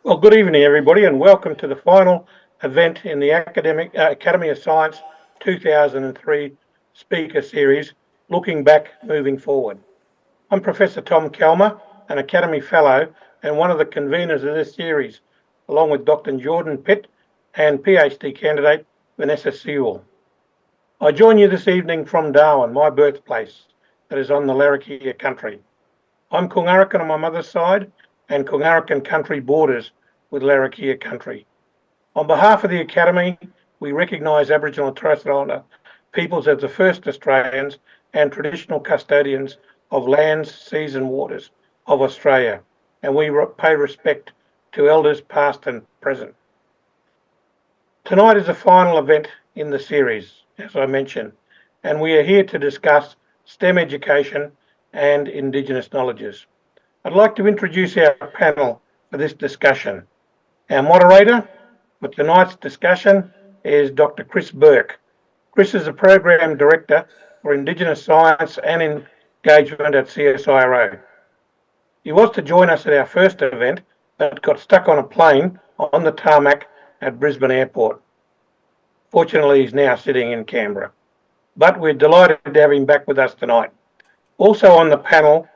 Well, good evening, everybody, and welcome to the final event in the Academy of Science 2003 Speaker Series, Looking Back, Moving Forward. I'm Professor Tom Kelmer, an Academy Fellow and one of the conveners of this series, along with Dr. Jordan Pitt and PhD candidate Vanessa Sewell. I join you this evening from Darwin, my birthplace, that is on the Larrakia country. I'm Kungarakan on my mother's side, and Kungarakan country borders with Larrakia country. On behalf of the Academy, we recognise Aboriginal and Torres Strait Islander peoples as the first Australians and traditional custodians of lands, seas and waters of Australia, and we pay respect to elders past and present. Tonight is the final event in the series, as I mentioned, and we are here to discuss STEM education and Indigenous knowledges. I'd like to introduce our panel for this discussion. Our moderator for tonight's discussion is Dr. Chris Bourke. Chris is the Program Director for Indigenous Science and Engagement at CSIRO. He was to join us at our first event, but got stuck on a plane on the tarmac at Brisbane Airport. Fortunately, he's now sitting in Canberra. But we're delighted to have him back with us tonight. Also on the panel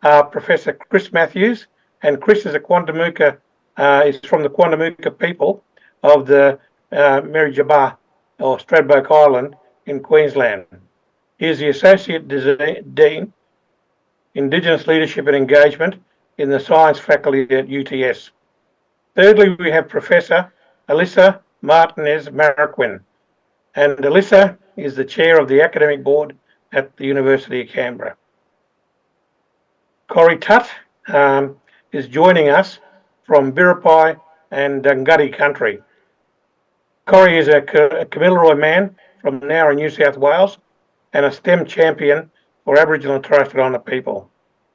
are Professor Chris Matthews, and Chris is a Quandamooka, is from the Quandamooka people of the Merrijabah or Stradbroke Island in Queensland. He is the Associate Dean, Indigenous Leadership and Engagement in the Science Faculty at UTS. Thirdly, we have Professor Alyssa Martinez Marroquin, and Alyssa is the Chair of the Academic Board at the University of Canberra. Corey Tutt is joining us from Biripi and Dunghutti country. Corey is a Kamilaroi man from Nowra, New South Wales, and a STEM champion for Aboriginal and Torres Strait Islander people.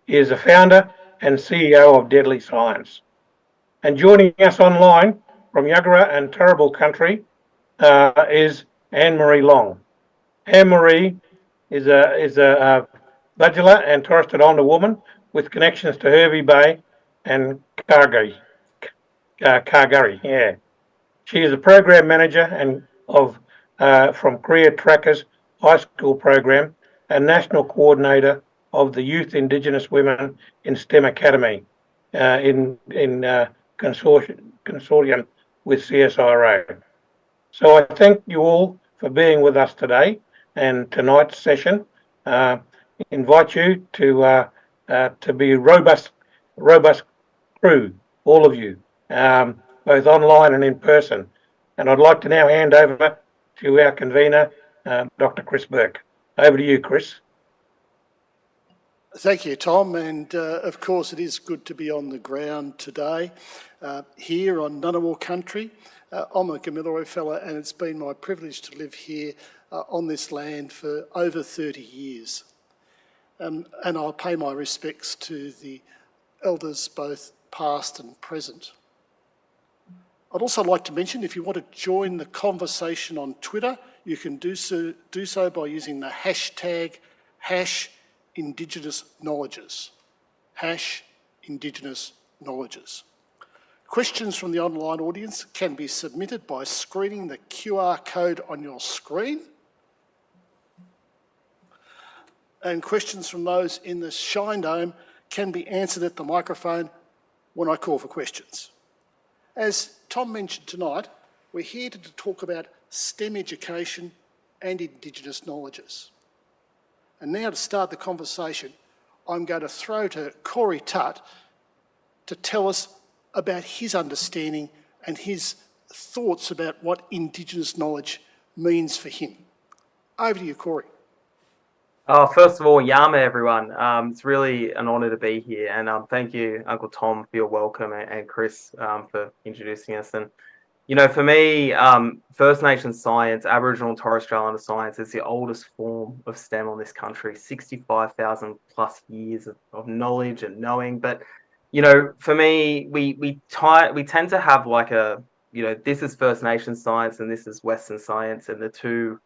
He is the founder and CEO of DeadlyScience. And joining us online from Yagara and Turrbal country is Anne-Marie Long. Anne-Marie is a Budgela and Torres Strait Islander woman with connections to Hervey Bay and Kargari. Yeah. She is a program manager and from Career Trackers High School program and national coordinator of the Youth Indigenous Women in STEM Academy in consortium with CSIRO. So I thank you all for being with us today and tonight's session. Invite you to be robust crew, all of you, both online and in person. And I'd like to now hand over to our convener, Dr. Chris Bourke. Over to you, Chris. Thank you, Tom. And of course, it is good to be on the ground today here on Ngunnawal country. I'm a Kamilaroi fellow, and it's been my privilege to live here on this land for over 30 years. And I'll pay my respects to the elders, both past and present. I'd also like to mention, if you want to join the conversation on Twitter, you can do so by using the hashtag #IndigenousKnowledges. #IndigenousKnowledges. Questions from the online audience can be submitted by screening the QR code on your screen. And questions from those in the Shine Dome can be answered at the microphone when I call for questions. As Tom mentioned tonight, we're here to talk about STEM education and Indigenous knowledges. And now to start the conversation, I'm going to throw to Corey Tutt to tell us about his understanding and his thoughts about what Indigenous knowledge means for him. Over to you, Corey. First of all, Yama, everyone. It's really an honour to be here, and thank you, Uncle Tom, for your welcome, and Chris for introducing us. And you know, for me, First Nations science, Aboriginal and Torres Strait Islander science, is the oldest form of STEM on this country. 65,000 plus years of knowledge and knowing. But you know, for me, we tend to have like a, you know, this is First Nations science and this is Western science, and the two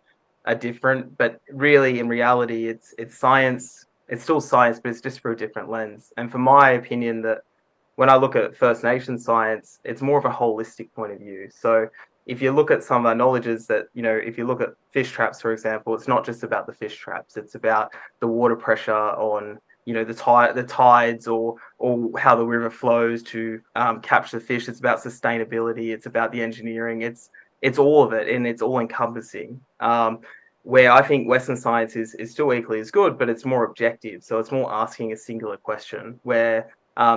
are different, but really in reality it's science. It's still science, but it's just through a different lens. And for my opinion, that when I look at First Nation science, it's more of a holistic point of view. So if you look at some of our knowledges that, if you look at fish traps, for example, it's not just about the fish traps, it's about the water pressure on, the tides or how the river flows to capture the fish. It's about sustainability. It's about the engineering. It's all of it, and it's all encompassing. Where I think Western science is still equally as good, but it's more objective. So it's more asking a singular question, where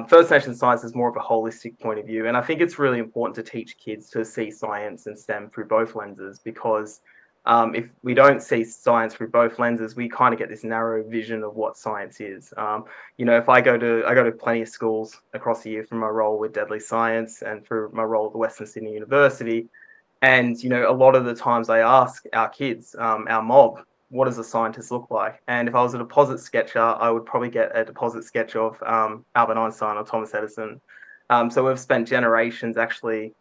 First Nation science is more of a holistic point of view. And I think it's really important to teach kids to see science and STEM through both lenses, because if we don't see science through both lenses, we kind of get this narrow vision of what science is. If I go to plenty of schools across the year from my role with DeadlyScience and through my role at the Western Sydney University, and a lot of the times I ask our kids, our mob, what does a scientist look like? And if I was a deposit sketcher, I would probably get a deposit sketch of Albert Einstein or Thomas Edison. So we've spent generations actually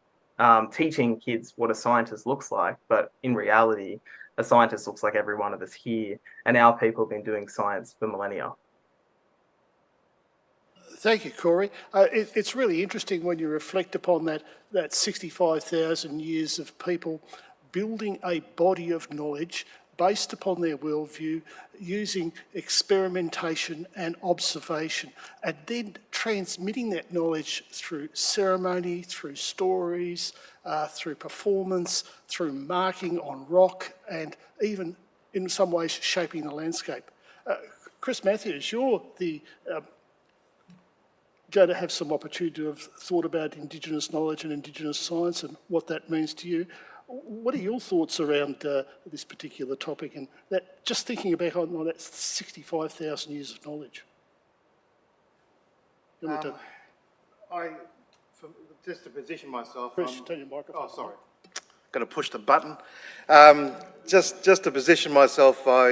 teaching kids what a scientist looks like, but in reality, a scientist looks like every one of us here, and our people have been doing science for millennia. Thank you, Corey. It's really interesting when you reflect upon that 65,000 years of people building a body of knowledge based upon their worldview, using experimentation and observation, and then transmitting that knowledge through ceremony, through stories, through performance, through marking on rock, and even in some ways shaping the landscape. Chris Matthews, you're going to have some opportunity to have thought about Indigenous knowledge and Indigenous science and what that means to you. What are your thoughts around this particular topic, and that just thinking about that 65,000 years of knowledge? Just to position myself. Chris, turn your microphone. Oh, sorry. Got to push the button. Just to position myself, I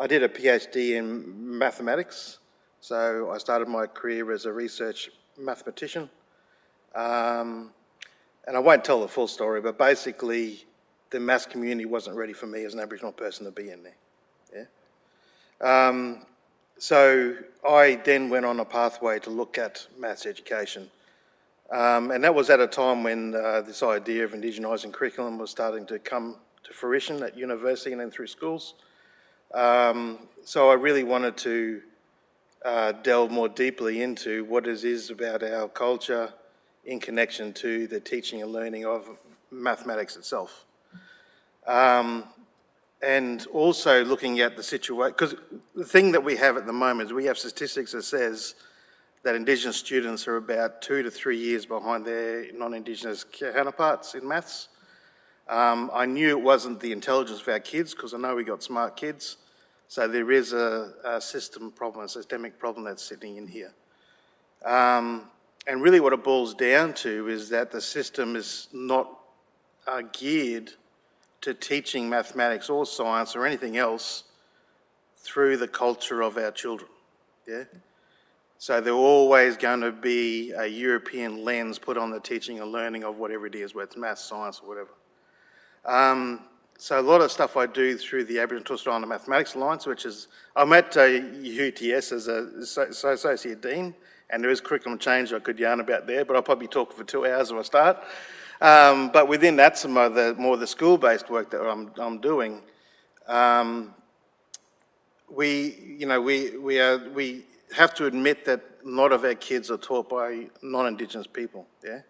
did a PhD in mathematics. So I started my career as a research mathematician. And I won't tell the full story, but basically the maths community wasn't ready for me as an Aboriginal person to be in there. Yeah. So I then went on a pathway to look at maths education. And that was at a time when this idea of indigenising curriculum was starting to come to fruition at university and then through schools. So I really wanted to delve more deeply into what it is about our culture in connection to the teaching and learning of mathematics itself. And also looking at the situation, because the thing that we have at the moment is we have statistics that says that Indigenous students are about 2 to 3 years behind their non-Indigenous counterparts in maths. I knew it wasn't the intelligence of our kids, because I know we got smart kids. So there is a system problem, a systemic problem that's sitting in here. And really what it boils down to is that the system is not geared to teaching mathematics or science or anything else through the culture of our children, yeah? So there's always going to be a European lens put on the teaching and learning of whatever it is, whether it's maths, science, or whatever. So a lot of stuff I do through the Aboriginal and Torres Strait Islander Mathematics Alliance, which is, I'm at UTS as an Associate Dean, and there is curriculum change I could yarn about there, but I'll probably talk for 2 hours if I start. But within that, some of the more the school-based work that I'm doing, we have to admit that a lot of our kids are taught by non-Indigenous people, yeah?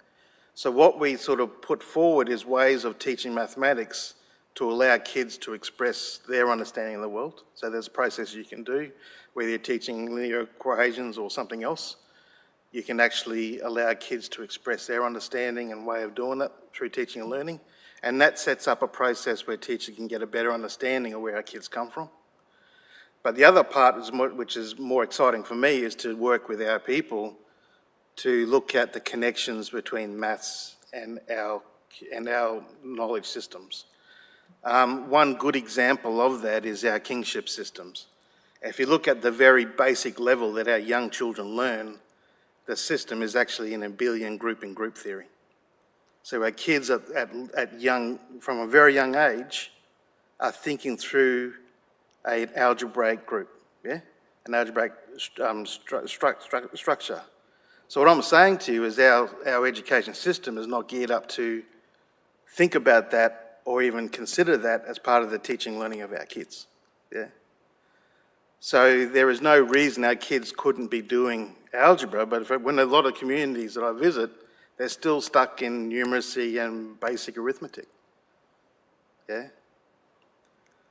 So what we sort of put forward is ways of teaching mathematics to allow kids to express their understanding of the world. So there's a process you can do, whether you're teaching linear equations or something else. You can actually allow kids to express their understanding and way of doing it through teaching and learning. And that sets up a process where teachers can get a better understanding of where our kids come from. But the other part, which is more exciting for me, is to work with our people to look at the connections between maths and our knowledge systems. One good example of that is our kingship systems. If you look at the very basic level that our young children learn, the system is actually an abelian group in group theory. So our kids from a very young age are thinking through an algebraic group, yeah? and algebraic structure. So what I'm saying to you is our education system is not geared up to think about that or even consider that as part of the teaching and learning of our kids. Yeah. So there is no reason our kids couldn't be doing algebra, but when a lot of communities that I visit, they're still stuck in numeracy and basic arithmetic. Yeah.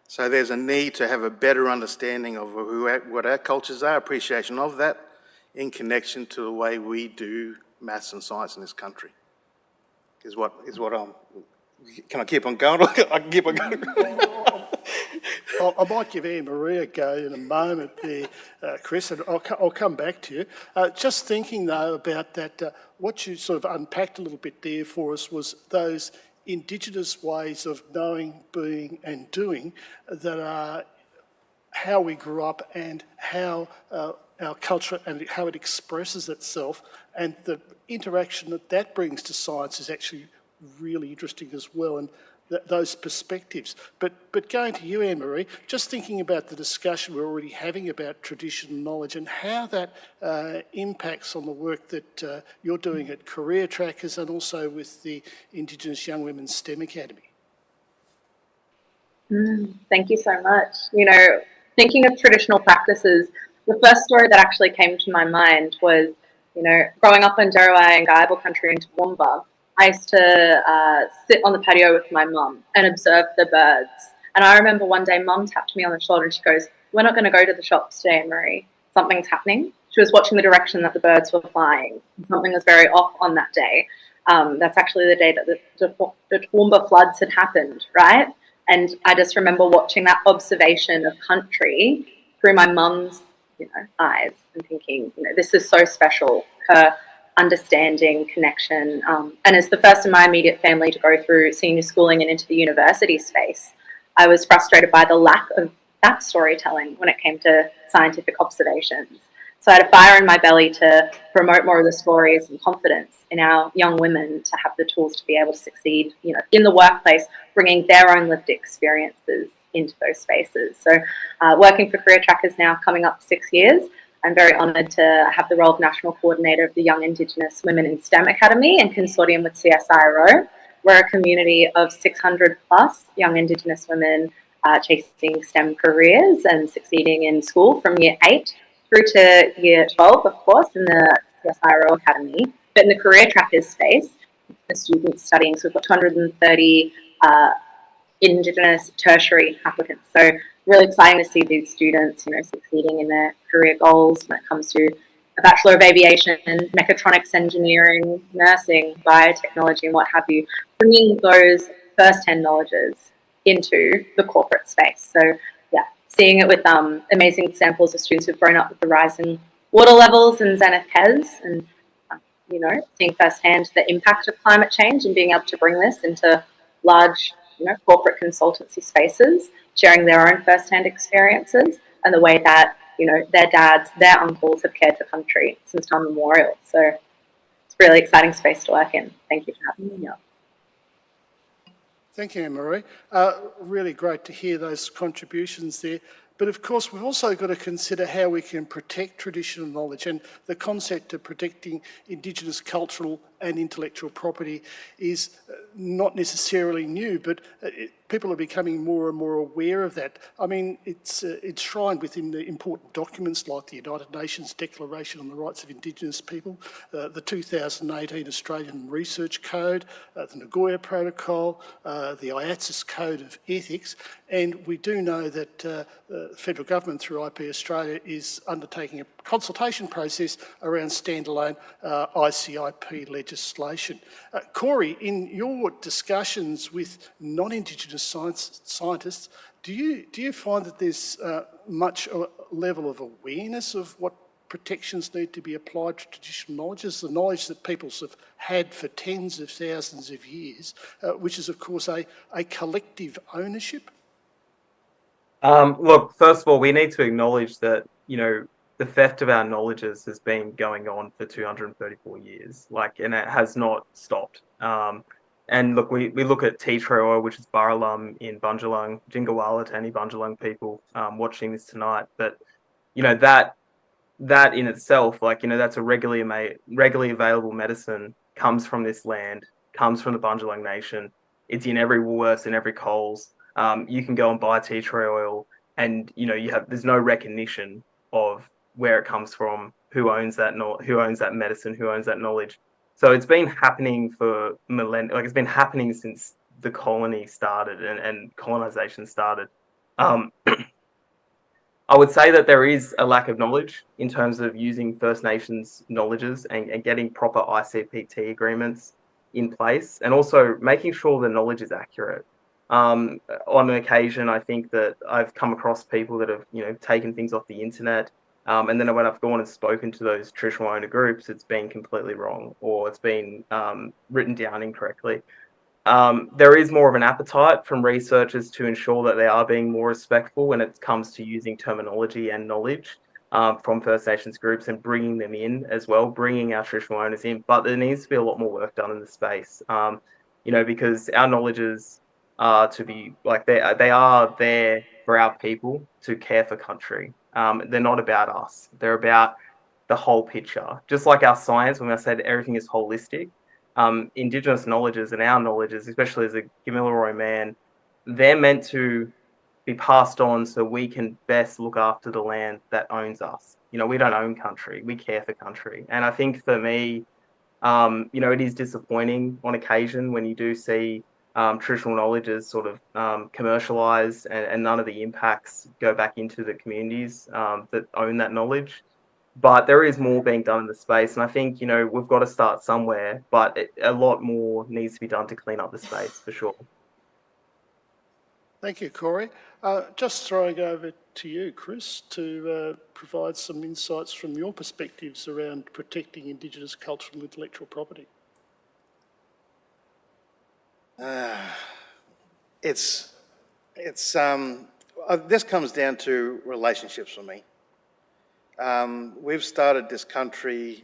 So there's a need to have a better understanding of what our cultures are, appreciation of that, in connection to the way we do maths and science in this country. Is what I'm. Can I keep on going? I can keep on going. I might give Anne-Marie a go in a moment there, Chris, and I'll come back to you. Just thinking, though, about that, what you sort of unpacked a little bit there for us was those Indigenous ways of knowing, being and doing that are how we grew up and how our culture and how it expresses itself, and the interaction that brings to science is actually really interesting as well, and those perspectives. But going to you, Anne-Marie, just thinking about the discussion we're already having about traditional knowledge and how that impacts on the work that you're doing at Career Trackers and also with the Indigenous Young Women's STEM Academy. Thank you so much. You know, thinking of traditional practices, the first story that actually came to my mind was, you know, growing up in Derrawee and Guyabal country in Toowoomba, I used to sit on the patio with my mum and observe the birds. And I remember one day mum tapped me on the shoulder and she goes, "We're not going to go to the shops today, Marie. Something's happening." She was watching the direction that the birds were flying. Something was very off on that day. That's actually the day that the Toowoomba floods had happened, right? And I just remember watching that observation of country through my mum's, eyes and thinking, this is so special. Her understanding, connection, and as the first in my immediate family to go through senior schooling and into the university space, I was frustrated by the lack of that storytelling when it came to scientific observations. So I had a fire in my belly to promote more of the stories and confidence in our young women to have the tools to be able to succeed, in the workplace, bringing their own lived experiences into those spaces. So working for Career Trackers now coming up 6 years, I'm very honoured to have the role of National Coordinator of the Young Indigenous Women in STEM Academy in consortium with CSIRO. We're a community of 600 plus young Indigenous women chasing STEM careers and succeeding in school from year 8 through to year 12, of course, in the CSIRO Academy. But in the Career Trackers space, the students studying, so we've got 230 Indigenous tertiary applicants. So really exciting to see these students, succeeding in their career goals when it comes to a Bachelor of Aviation, Mechatronics Engineering, Nursing, Biotechnology, and what have you, bringing those first-hand knowledges into the corporate space. So yeah, seeing it with amazing examples of students who've grown up with the rising water levels in Zenith Kes and, seeing firsthand the impact of climate change and being able to bring this into large, corporate consultancy spaces, sharing their own first-hand experiences and the way that, their dads, their uncles have cared for country since time immemorial. So it's a really exciting space to work in. Thank you for having me here. Thank you, Anne-Marie. Really great to hear those contributions there. But of course, we've also got to consider how we can protect traditional knowledge, and the concept of protecting Indigenous cultural and intellectual property is not necessarily new, but people are becoming more and more aware of that. I mean, it's enshrined within the important documents like the United Nations Declaration on the Rights of Indigenous People, the 2018 Australian Research Code, the Nagoya Protocol, the IATSIS Code of Ethics, and we do know that the federal government through IP Australia is undertaking a consultation process around standalone ICIP legislation. Corey, in your discussions with non-Indigenous scientists, do you find that there's much level of awareness of what protections need to be applied to traditional knowledges, the knowledge that peoples have had for tens of thousands of years, which is of course a collective ownership? Look, first of all, we need to acknowledge that, the theft of our knowledges has been going on for 234 years, and it has not stopped. And look, we look at T-Trailblazing, which is Baralum in Bundjalung, Jingawala to any Bundjalung people watching this tonight. But, that in itself, like, that's a regularly available medicine, comes from this land, comes from the Bundjalung Nation. It's in every Woolworths and every Coles. You can go and buy tea tree oil, and there's no recognition of where it comes from, who owns that medicine, who owns that knowledge. So it's been happening for millennia. Like, it's been happening since the colony started and colonization started. I would say that there is a lack of knowledge in terms of using First Nations knowledges and getting proper ICPT agreements in place, and also making sure the knowledge is accurate. On an occasion, I think that I've come across people that have, taken things off the internet, and then when I've gone and spoken to those traditional owner groups, it's been completely wrong, or it's been written down incorrectly. There is more of an appetite from researchers to ensure that they are being more respectful when it comes to using terminology and knowledge from First Nations groups, and bringing them in as well, bringing our traditional owners in. But there needs to be a lot more work done in the space, because our knowledges are to be like, they are there for our people to care for country. They're not about us. They're about the whole picture. Just like our science, when I said everything is holistic. Indigenous knowledges and our knowledges, especially as a Gamilaroi man, they're meant to be passed on so we can best look after the land that owns us. We don't own country, we care for country. And I think for me, it is disappointing on occasion when you do see traditional knowledges sort of commercialized, and none of the impacts go back into the communities that own that knowledge. But there is more being done in the space, and I think we've got to start somewhere, but a lot more needs to be done to clean up the space, for sure. Thank you, Corey. Just throwing over to you, Chris, to provide some insights from your perspectives around protecting Indigenous cultural and intellectual property. This comes down to relationships for me. We've started this country,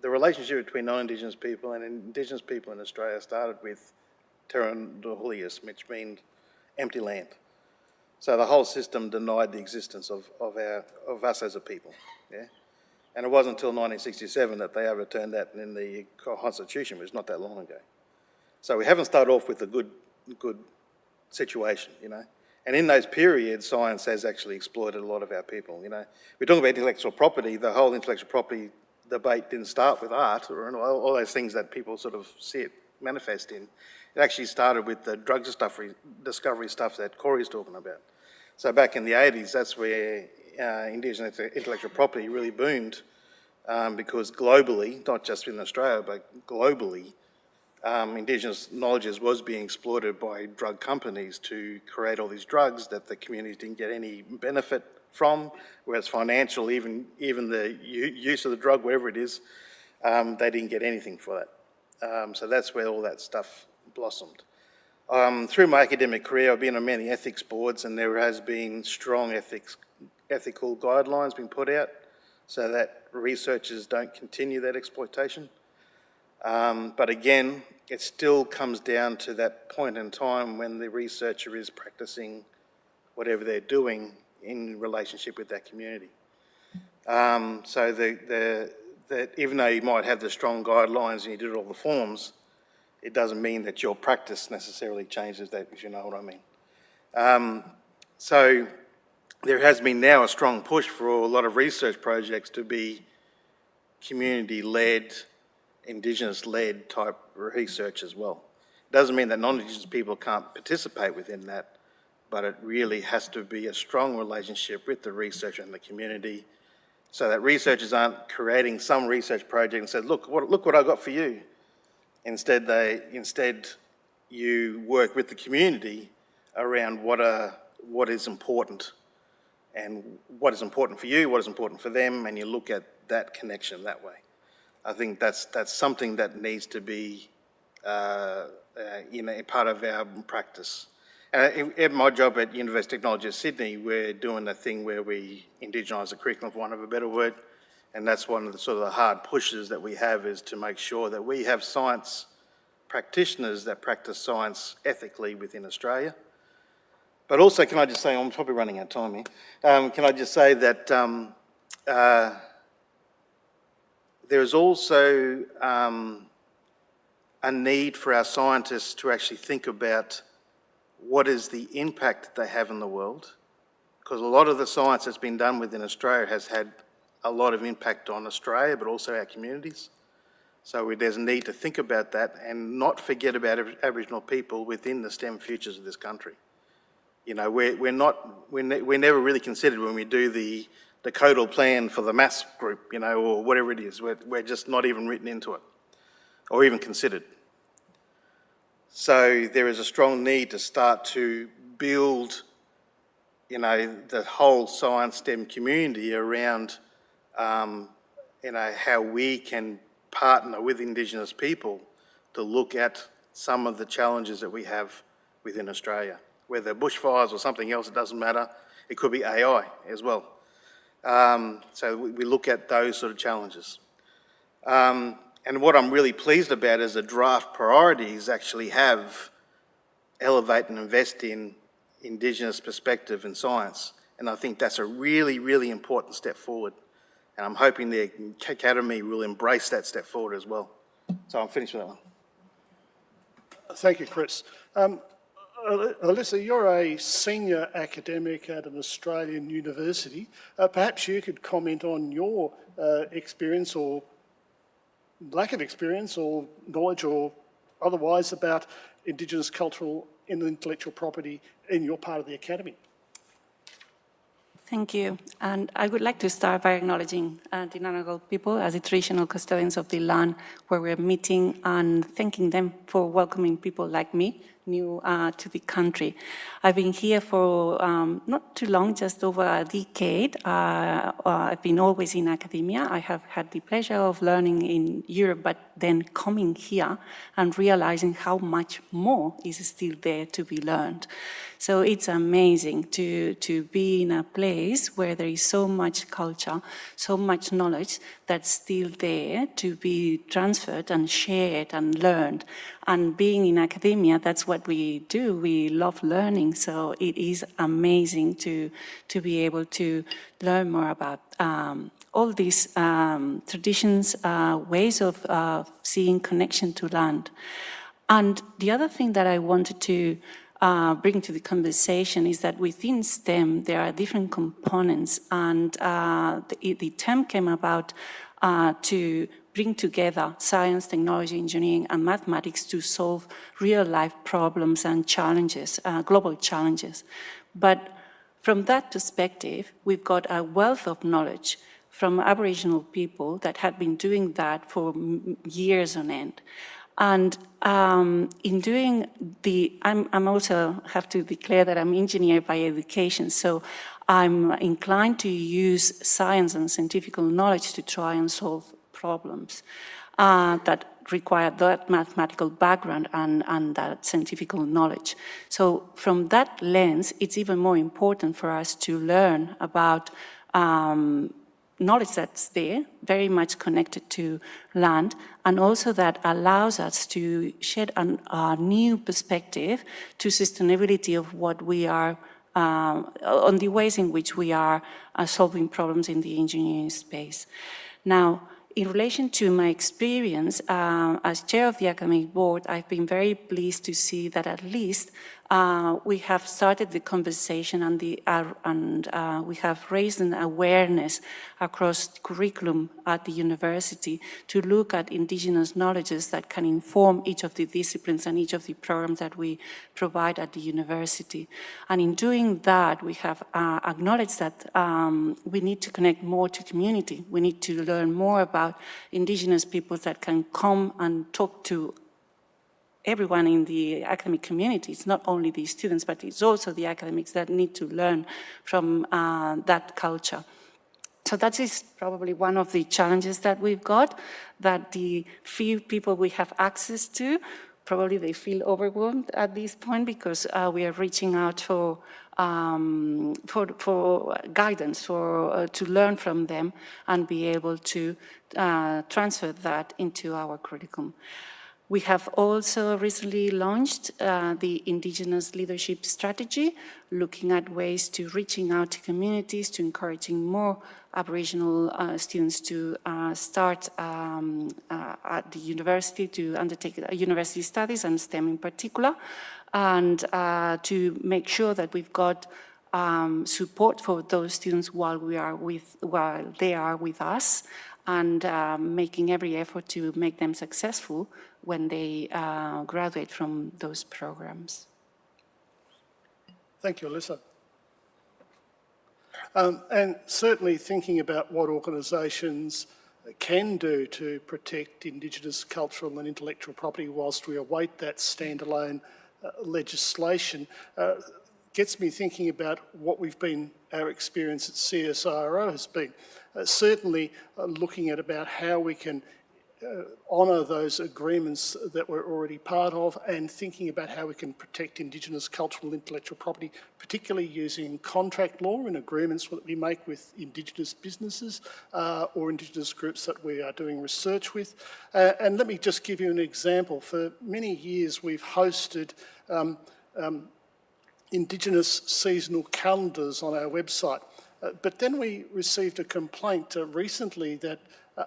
the relationship between non-Indigenous people and Indigenous people in Australia started with terra nullius, which means empty land. So the whole system denied the existence of us as a people. Yeah, and it wasn't until 1967 that they overturned that in the Constitution, which was not that long ago. So we haven't started off with a good situation, And in those periods, science has actually exploited a lot of our people. We're talking about intellectual property. The whole intellectual property debate didn't start with art or all those things that people sort of see it manifest in. It actually started with the drug discovery stuff that Corey's talking about. So back in the 80s, that's where Indigenous intellectual property really boomed, because globally, not just in Australia, but globally, Indigenous knowledges was being exploited by drug companies to create all these drugs that the communities didn't get any benefit from, whereas financial, even the use of the drug, wherever it is, they didn't get anything for that. So that's where all that stuff blossomed. Through my academic career, I've been on many ethics boards, and there has been strong ethical guidelines being put out so that researchers don't continue that exploitation. But again, it still comes down to that point in time when the researcher is practicing whatever they're doing in relationship with that community. So that even though you might have the strong guidelines and you did all the forms, it doesn't mean that your practice necessarily changes that, if you know what I mean. So there has been now a strong push for a lot of research projects to be community-led, Indigenous-led type research as well. It doesn't mean that non-Indigenous people can't participate within that, but it really has to be a strong relationship with the researcher and the community, so that researchers aren't creating some research project and say, look what I got for you. Instead, you work with the community around what is important, and what is important for you, what is important for them, and you look at that connection that way. I think that's something that needs to be part of our practice. And in my job at University of Technology of Sydney, we're doing a thing where we indigenise the curriculum, for want of a better word, and that's one of the sort of the hard pushes that we have, is to make sure that we have science practitioners that practice science ethically within Australia. But also, can I just say, I'm probably running out of time here, can I just say that there is also a need for our scientists to actually think about what is the impact that they have in the world, because a lot of the science that's been done within Australia has had a lot of impact on Australia, but also our communities. So there's a need to think about that and not forget about Aboriginal people within the STEM futures of this country. You know, we're never really considered when we do the codal plan for the maths group, you know, or whatever it is. We're just not even written into it, or even considered. So there is a strong need to start to build, you know, the whole science STEM community around, you know, how we can partner with Indigenous people to look at some of the challenges that we have within Australia. Whether bushfires or something else, it doesn't matter. It could be AI as well. So we look at those sort of challenges. And what I'm really pleased about is the draft priorities actually have elevate and invest in Indigenous perspective in science. And I think that's a really, really important step forward. And I'm hoping the Academy will embrace that step forward as well. So I'm finished with that one. Thank you, Chris. Alyssa, you're a senior academic at an Australian university. Perhaps you could comment on your experience or lack of experience or knowledge or otherwise about Indigenous cultural and intellectual property in your part of the Academy. Thank you. And I would like to start by acknowledging the Ngunnawal people as the traditional custodians of the land where we're meeting and thanking them for welcoming people like me new to the country. I've been here for not too long, just over a decade. I've been always in academia. I have had the pleasure of learning in Europe, but then coming here and realizing how much more is still there to be learned. So it's amazing to be in a place where there is so much culture, so much knowledge that's still there to be transferred and shared and learned. And being in academia, that's what we do. We love learning, so it is amazing to be able to learn more about all these traditions, ways of seeing connection to land. And the other thing that I wanted to bring to the conversation is that within STEM, there are different components, and the term came about to bring together science, technology, engineering, and mathematics to solve real-life problems and challenges, global challenges. But from that perspective, we've got a wealth of knowledge from Aboriginal people that had been doing that for years on end. And in doing I'm also have to declare that I'm engineer by education, so I'm inclined to use science and scientific knowledge to try and solve problems that require that mathematical background and that scientific knowledge. So from that lens, it's even more important for us to learn about knowledge that's there, very much connected to land, and also that allows us to shed a new perspective to sustainability of what we are, on the ways in which we are solving problems in the engineering space. Now, in relation to my experience as chair of the academic board, I've been very pleased to see that at least we have started the conversation and we have raised an awareness across the curriculum at the university to look at Indigenous knowledges that can inform each of the disciplines and each of the programs that we provide at the university. And in doing that, we have acknowledged that we need to connect more to community. We need to learn more about Indigenous peoples that can come and talk to everyone in the academic community. It's not only the students, but it's also the academics that need to learn from that culture. So that is probably one of the challenges that we've got, that the few people we have access to, probably they feel overwhelmed at this point because we are reaching out for guidance, to learn from them and be able to transfer that into our curriculum. We have also recently launched the Indigenous Leadership Strategy, looking at ways to reaching out to communities, to encouraging more Aboriginal students to start at the university, to undertake university studies and STEM in particular, and to make sure that we've got support for those students while they are with us, and making every effort to make them successful when they graduate from those programs. Thank you, Alyssa. And certainly thinking about what organisations can do to protect Indigenous cultural and intellectual property whilst we await that standalone legislation gets me thinking about what our experience at CSIRO has been. Certainly looking at about how we can honour those agreements that we're already part of, and thinking about how we can protect Indigenous cultural intellectual property, particularly using contract law in agreements that we make with Indigenous businesses or Indigenous groups that we are doing research with. And let me just give you an example. For many years we've hosted Indigenous seasonal calendars on our website. But then we received a complaint recently that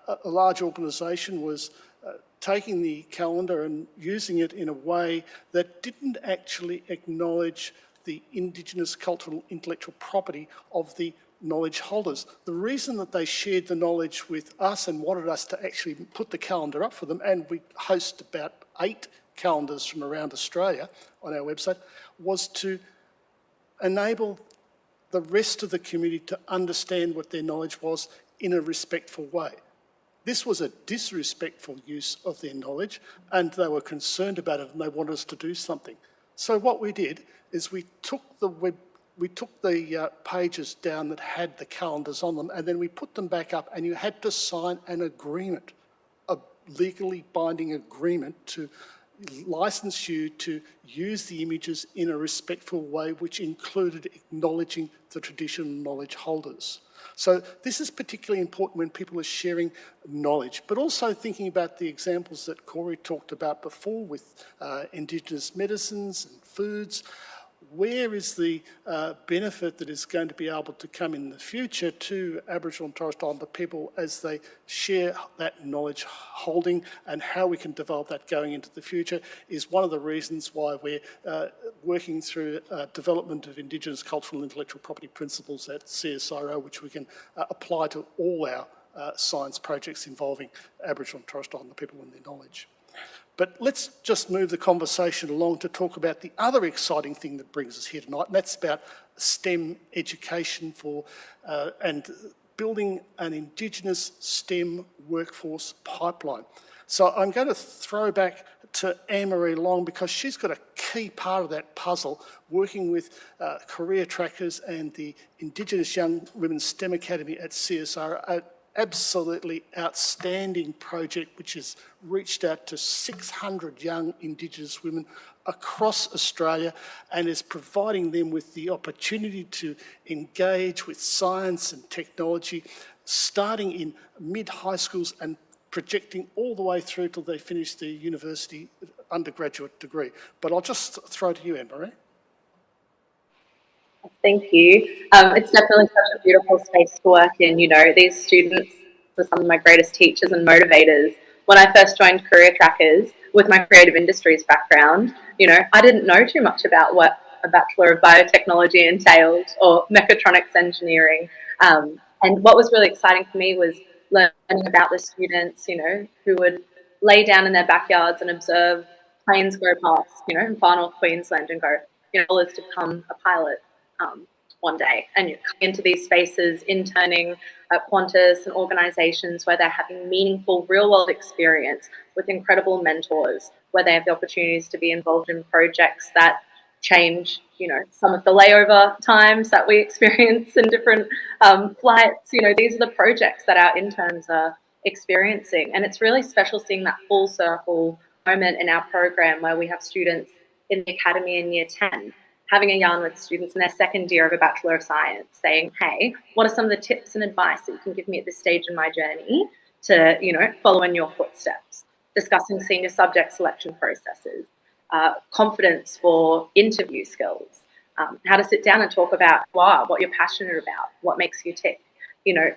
a large organisation was taking the calendar and using it in a way that didn't actually acknowledge the Indigenous cultural intellectual property of the knowledge holders. The reason that they shared the knowledge with us and wanted us to actually put the calendar up for them, and we host about 8 calendars from around Australia on our website, was to enable the rest of the community to understand what their knowledge was in a respectful way. This was a disrespectful use of their knowledge, and they were concerned about it and they wanted us to do something. So what we did is we took the pages down that had the calendars on them, and then we put them back up, and you had to sign an agreement, a legally binding agreement to license you to use the images in a respectful way, which included acknowledging the traditional knowledge holders. So this is particularly important when people are sharing knowledge, but also thinking about the examples that Corey talked about before with Indigenous medicines and foods. Where is the benefit that is going to be able to come in the future to Aboriginal and Torres Strait Islander people as they share that knowledge holding, and how we can develop that going into the future is one of the reasons why we're working through development of Indigenous cultural and intellectual property principles at CSIRO, which we can apply to all our science projects involving Aboriginal and Torres Strait Islander people and their knowledge. But let's just move the conversation along to talk about the other exciting thing that brings us here tonight, and that's about STEM education and building an Indigenous STEM workforce pipeline. So I'm going to throw back to Anne-Marie Long, because she's got a key part of that puzzle, working with career trackers and the Indigenous Young Women's STEM Academy at CSIRO. Absolutely outstanding project which has reached out to 600 young Indigenous women across Australia and is providing them with the opportunity to engage with science and technology, starting in mid-high schools and projecting all the way through till they finish their university undergraduate degree. But I'll just throw to you, Anne-Marie. Thank you. It's definitely such a beautiful space to work in. You know, these students were some of my greatest teachers and motivators. When I first joined Career Trackers with my creative industries background, you know, I didn't know too much about what a Bachelor of Biotechnology entailed or mechatronics engineering. And what was really exciting for me was learning about the students, you know, who would lay down in their backyards and observe planes go past, you know, in far north Queensland and go, you know, is to become a pilot one day. And you're coming into these spaces, interning at Qantas and organisations where they're having meaningful real-world experience with incredible mentors, where they have the opportunities to be involved in projects that change, you know, some of the layover times that we experience in different flights. You know, these are the projects that our interns are experiencing. And it's really special seeing that full circle moment in our program where we have students in the academy in year 10 having a yarn with students in their second year of a Bachelor of Science, saying, hey, what are some of the tips and advice that you can give me at this stage in my journey to, you know, follow in your footsteps? discussing senior subject selection processes, confidence for interview skills, how to sit down and talk about what you're passionate about, what makes you tick.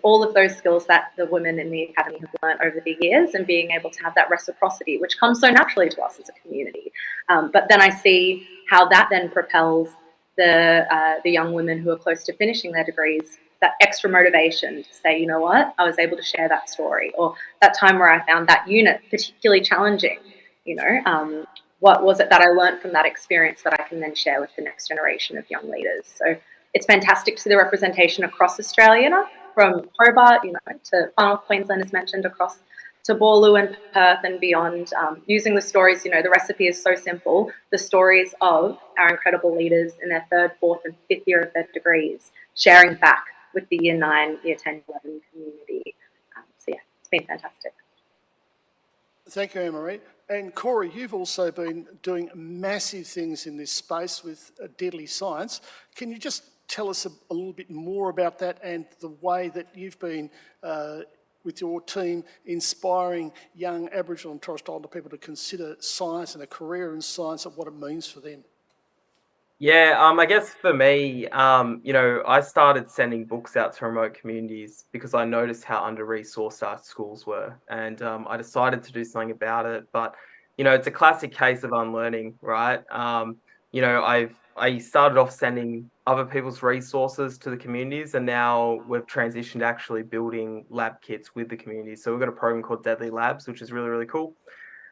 All of those skills that the women in the academy have learned over the years, and being able to have that reciprocity, which comes so naturally to us as a community. But then I see how that then propels the young women who are close to finishing their degrees, that extra motivation to say, you know what, I was able to share that story, or that time where I found that unit particularly challenging, what was it that I learned from that experience that I can then share with the next generation of young leaders. So it's fantastic to see the representation across Australia, from Hobart, to Far North Queensland, as mentioned, across to Bourke and Perth and beyond, using the stories. The recipe is so simple. The stories of our incredible leaders in their 3rd, 4th and 5th year of their degrees, sharing back with the Year 9, Year 10, 11 community. So yeah, it's been fantastic. Thank you, Anne-Marie. And Corey, you've also been doing massive things in this space with DeadlyScience. Can you just tell us a little bit more about that and the way that you've been, with your team, inspiring young Aboriginal and Torres Strait Islander people to consider science and a career in science and what it means for them? Yeah, I guess for me, I started sending books out to remote communities because I noticed how under-resourced our schools were, and I decided to do something about it. But it's a classic case of unlearning, right? I started off sending other people's resources to the communities, and now we've transitioned to actually building lab kits with the community. So we've got a program called Deadly Labs, which is really, really cool,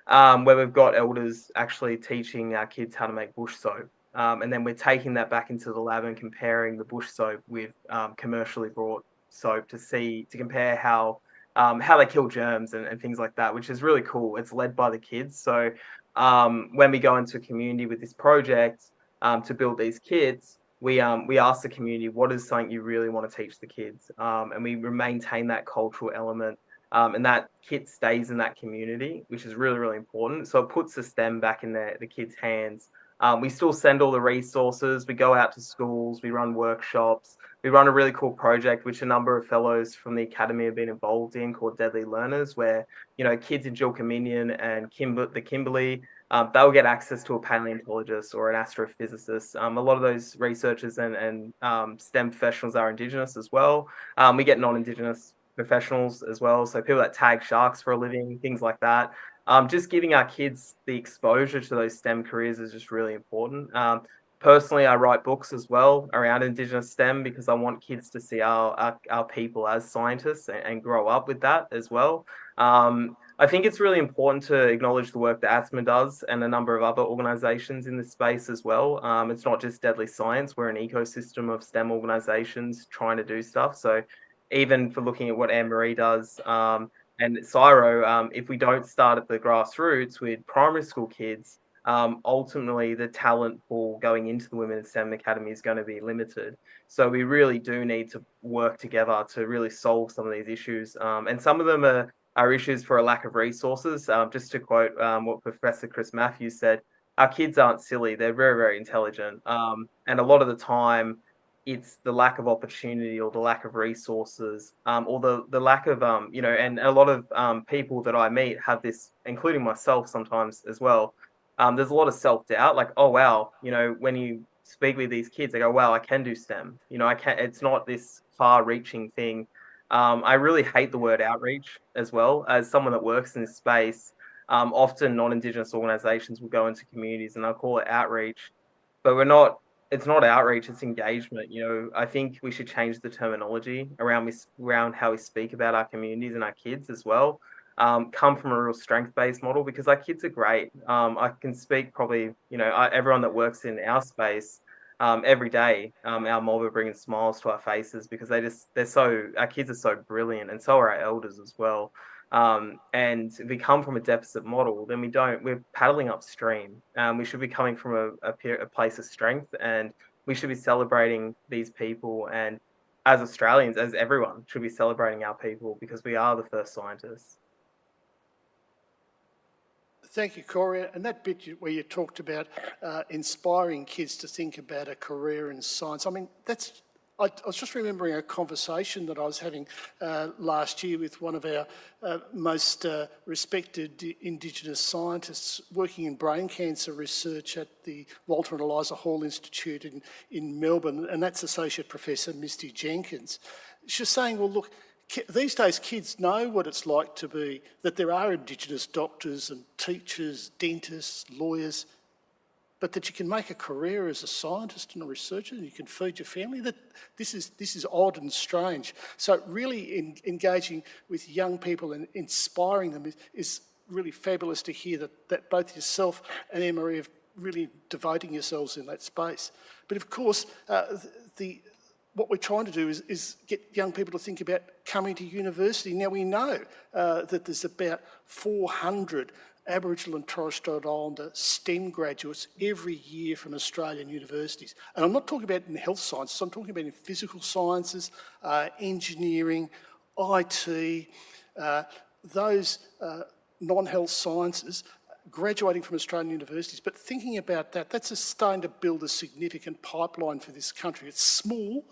where we've got elders actually teaching our kids how to make bush soap. And then we're taking that back into the lab and comparing the bush soap with commercially brought soap to compare how they kill germs and things like that, which is really cool. It's led by the kids. So when we go into a community with this project to build these kits, we ask the community, what is something you really want to teach the kids? And we maintain that cultural element. And that kit stays in that community, which is really, really important. So it puts the STEM back in the kids' hands. We still send all the resources. We go out to schools. We run workshops. We run a really cool project, which a number of fellows from the academy have been involved in, called Deadly Learners, where kids in Jill Cominion and the Kimberley, they'll get access to a paleontologist or an astrophysicist. A lot of those researchers and STEM professionals are Indigenous as well. We get non-Indigenous professionals as well, so people that tag sharks for a living, things like that. Just giving our kids the exposure to those STEM careers is just really important. Personally, I write books as well around Indigenous STEM because I want kids to see our people as scientists and grow up with that as well. I think it's really important to acknowledge the work that ASMA does and a number of other organizations in this space as well. It's not just DeadlyScience. We're an ecosystem of STEM organizations trying to do stuff. So even for looking at what Anne-Marie does, and CSIRO, if we don't start at the grassroots with primary school kids, ultimately the talent pool going into the Women in STEM Academy is going to be limited. So we really do need to work together to really solve some of these issues. And some of them are issues for a lack of resources. Just to quote what Professor Chris Matthews said, our kids aren't silly. They're very, very intelligent. And a lot of the time, it's the lack of opportunity or the lack of resources, or the lack of, and a lot of people that I meet have this, including myself sometimes as well. There's a lot of self-doubt, like, oh, wow, when you speak with these kids, they go, wow, I can do STEM. It's not this far-reaching thing. I really hate the word outreach as well. As someone that works in this space, often non-Indigenous organizations will go into communities and they'll call it outreach, but it's not outreach, it's engagement. I think we should change the terminology around how we speak about our communities and our kids as well. Come from a real strength-based model, because our kids are great. I can speak probably, everyone that works in our space, every day, our mob are bringing smiles to our faces because our kids are so brilliant, and so are our elders as well. And if we come from a deficit model, then we're paddling upstream. We should be coming from a place of strength, and we should be celebrating these people. And as Australians, as everyone, should be celebrating our people because we are the first scientists. Thank you, Corey. And that bit where you talked about inspiring kids to think about a career in science, I mean, I was just remembering a conversation that I was having last year with one of our most respected Indigenous scientists working in brain cancer research at the Walter and Eliza Hall Institute in Melbourne, and that's Associate Professor Misty Jenkins. She was saying, well, look, these days kids know what it's like to be, that there are Indigenous doctors and teachers, dentists, lawyers, but that you can make a career as a scientist and a researcher and you can feed your family. That this is odd and strange. So really engaging with young people and inspiring them is really fabulous to hear that both yourself and Anne-Marie are really devoting yourselves in that space. But of course, what we're trying to do is get young people to think about coming to university. Now we know that there's about 400 Aboriginal and Torres Strait Islander STEM graduates every year from Australian universities. And I'm not talking about in health sciences, I'm talking about in physical sciences, engineering, IT, those non-health sciences graduating from Australian universities. But thinking about that's starting to build a significant pipeline for this country. It's small,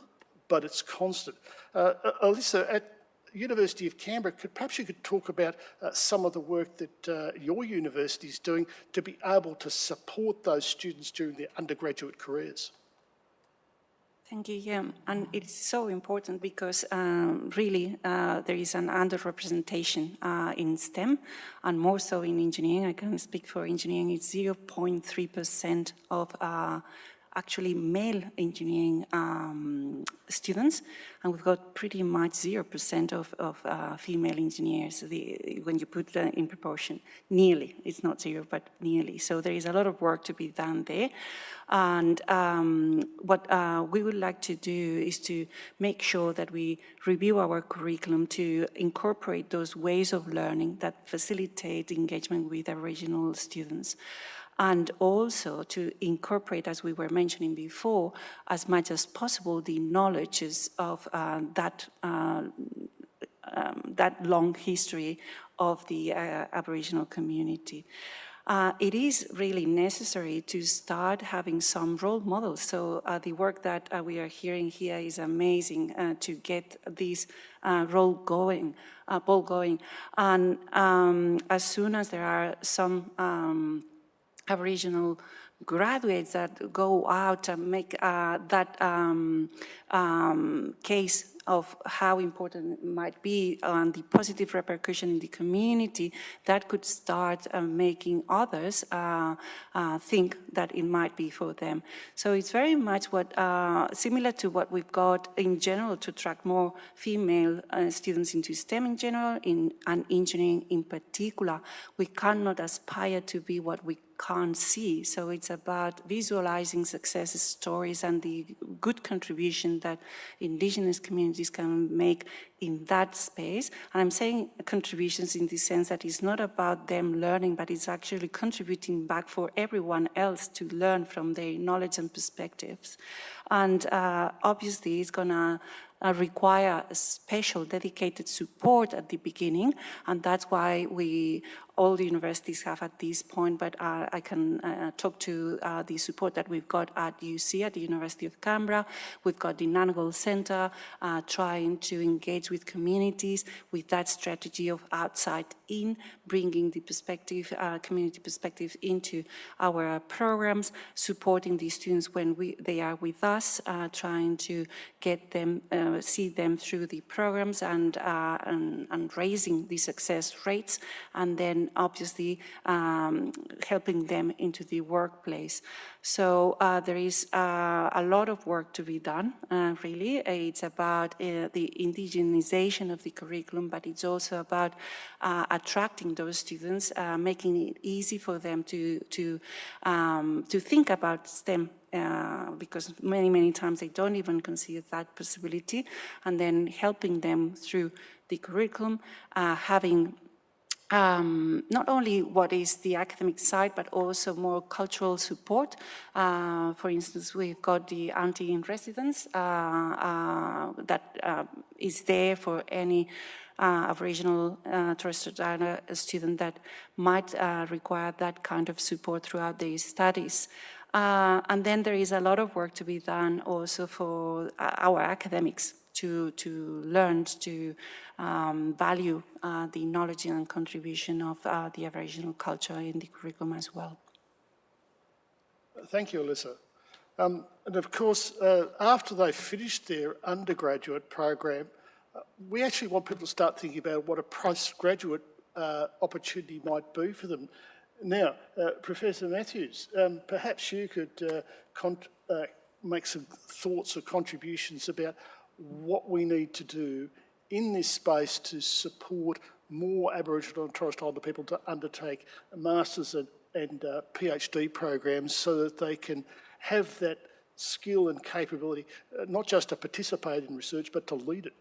but it's constant. Alyssa, at University of Canberra, perhaps you could talk about some of the work that your university is doing to be able to support those students during their undergraduate careers. Thank you, yeah. And it's so important because really there is an underrepresentation in STEM and more so in engineering. I can speak for engineering. It's 0.3% of actually male engineering students, and we've got pretty much 0% of female engineers when you put that in proportion. Nearly, it's not zero, but nearly. So there is a lot of work to be done there. And what we would like to do is to make sure that we review our curriculum to incorporate those ways of learning that facilitate engagement with Aboriginal students. And also to incorporate, as we were mentioning before, as much as possible the knowledges of that long history of the Aboriginal community. It is really necessary to start having some role models. So the work that we are hearing here is amazing to get this ball going. And as soon as there are some Aboriginal graduates that go out and make that case of how important it might be and the positive repercussion in the community, that could start making others think that it might be for them. So it's very much similar to what we've got in general to attract more female students into STEM in general, and engineering in particular. We cannot aspire to be what we can't see. So it's about visualizing success stories and the good contribution that Indigenous communities can make in that space. And I'm saying contributions in the sense that it's not about them learning, but it's actually contributing back for everyone else to learn from their knowledge and perspectives. And obviously it's gonna require a special dedicated support at the beginning, and that's why all the universities have at this point, but I can talk to the support that we've got at UC, at the University of Canberra. We've got the Nanogol Centre trying to engage with communities with that strategy of outside in, bringing the perspective, community perspective into our programs, supporting the students when they are with us, trying to get them, see them through the programs and raising the success rates, and then obviously helping them into the workplace. So there is a lot of work to be done, really. It's about the indigenization of the curriculum, but it's also about attracting those students, making it easy for them to think about STEM, because many times they don't even consider that possibility, and then helping them through the curriculum, having not only what is the academic side, but also more cultural support. For instance, we've got the auntie in residence that is there for any Aboriginal Torres Strait Islander student that might require that kind of support throughout their studies. And then there is a lot of work to be done also for our academics to learn to value the knowledge and contribution of the Aboriginal culture in the curriculum as well. Thank you, Alyssa. And of course, after they finish their undergraduate program, we actually want people to start thinking about what a postgraduate opportunity might be for them. Now, Professor Matthews, perhaps you could make some thoughts or contributions about what we need to do in this space to support more Aboriginal and Torres Strait Islander people to undertake masters and PhD programs so that they can have that skill and capability, not just to participate in research, but to lead it.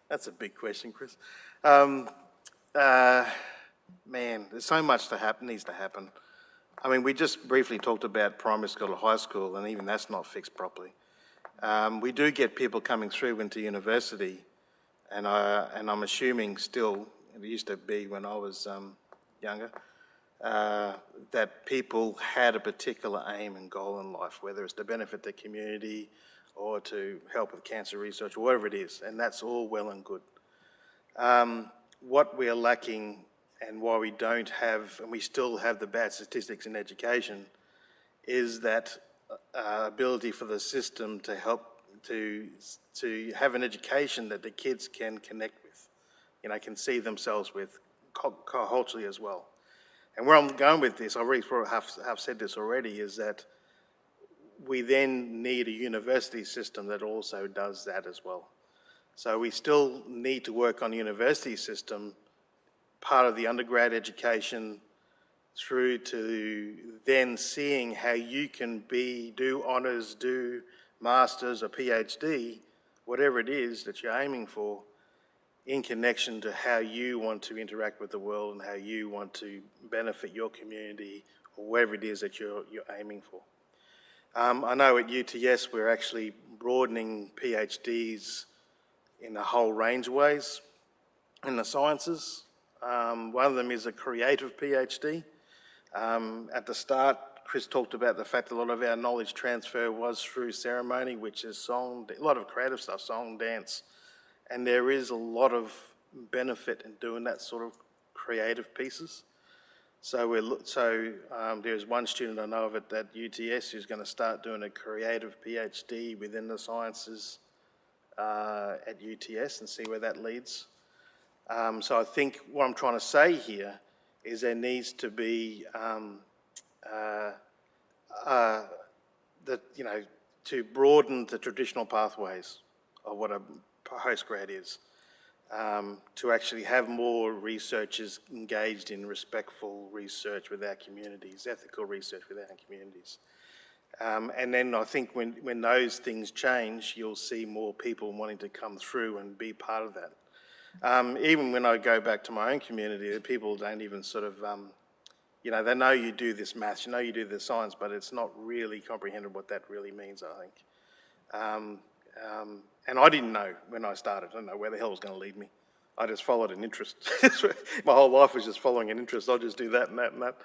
That's a big question, Chris. Man, there's so much needs to happen. I mean, we just briefly talked about primary school or high school, and even that's not fixed properly. We do get people coming through into university, and I'm assuming still, it used to be when I was younger, that people had a particular aim and goal in life, whether it's to benefit the community or to help with cancer research, or whatever it is, and that's all well and good. What we are lacking and why we don't have, and we still have the bad statistics in education, is that ability for the system to help to have an education that the kids can connect with, can see themselves with culturally as well. And where I'm going with this, I really have said this already, is that we then need a university system that also does that as well. So we still need to work on the university system, part of the undergrad education, through to then seeing how you can do honours, do masters or PhD, whatever it is that you're aiming for, in connection to how you want to interact with the world and how you want to benefit your community or whatever it is that you're aiming for. I know at UTS we're actually broadening PhDs in a whole range of ways in the sciences. One of them is a creative PhD. At the start, Chris talked about the fact that a lot of our knowledge transfer was through ceremony, which is song, a lot of creative stuff, song, dance, and there is a lot of benefit in doing that sort of creative pieces. So there's one student I know of at UTS who's going to start doing a creative PhD within the sciences at UTS and see where that leads. So I think what I'm trying to say here is there needs to be to broaden the traditional pathways of what a postgrad is, to actually have more researchers engaged in respectful research with our communities, ethical research with our communities. And then I think when those things change, you'll see more people wanting to come through and be part of that. Even when I go back to my own community, the people don't even sort of, they know you do this maths, you do this science, but it's not really comprehended what that really means, I think. And I didn't know when I started. I didn't know where the hell it was going to lead me. I just followed an interest. My whole life was just following an interest. I'll just do that and that and that.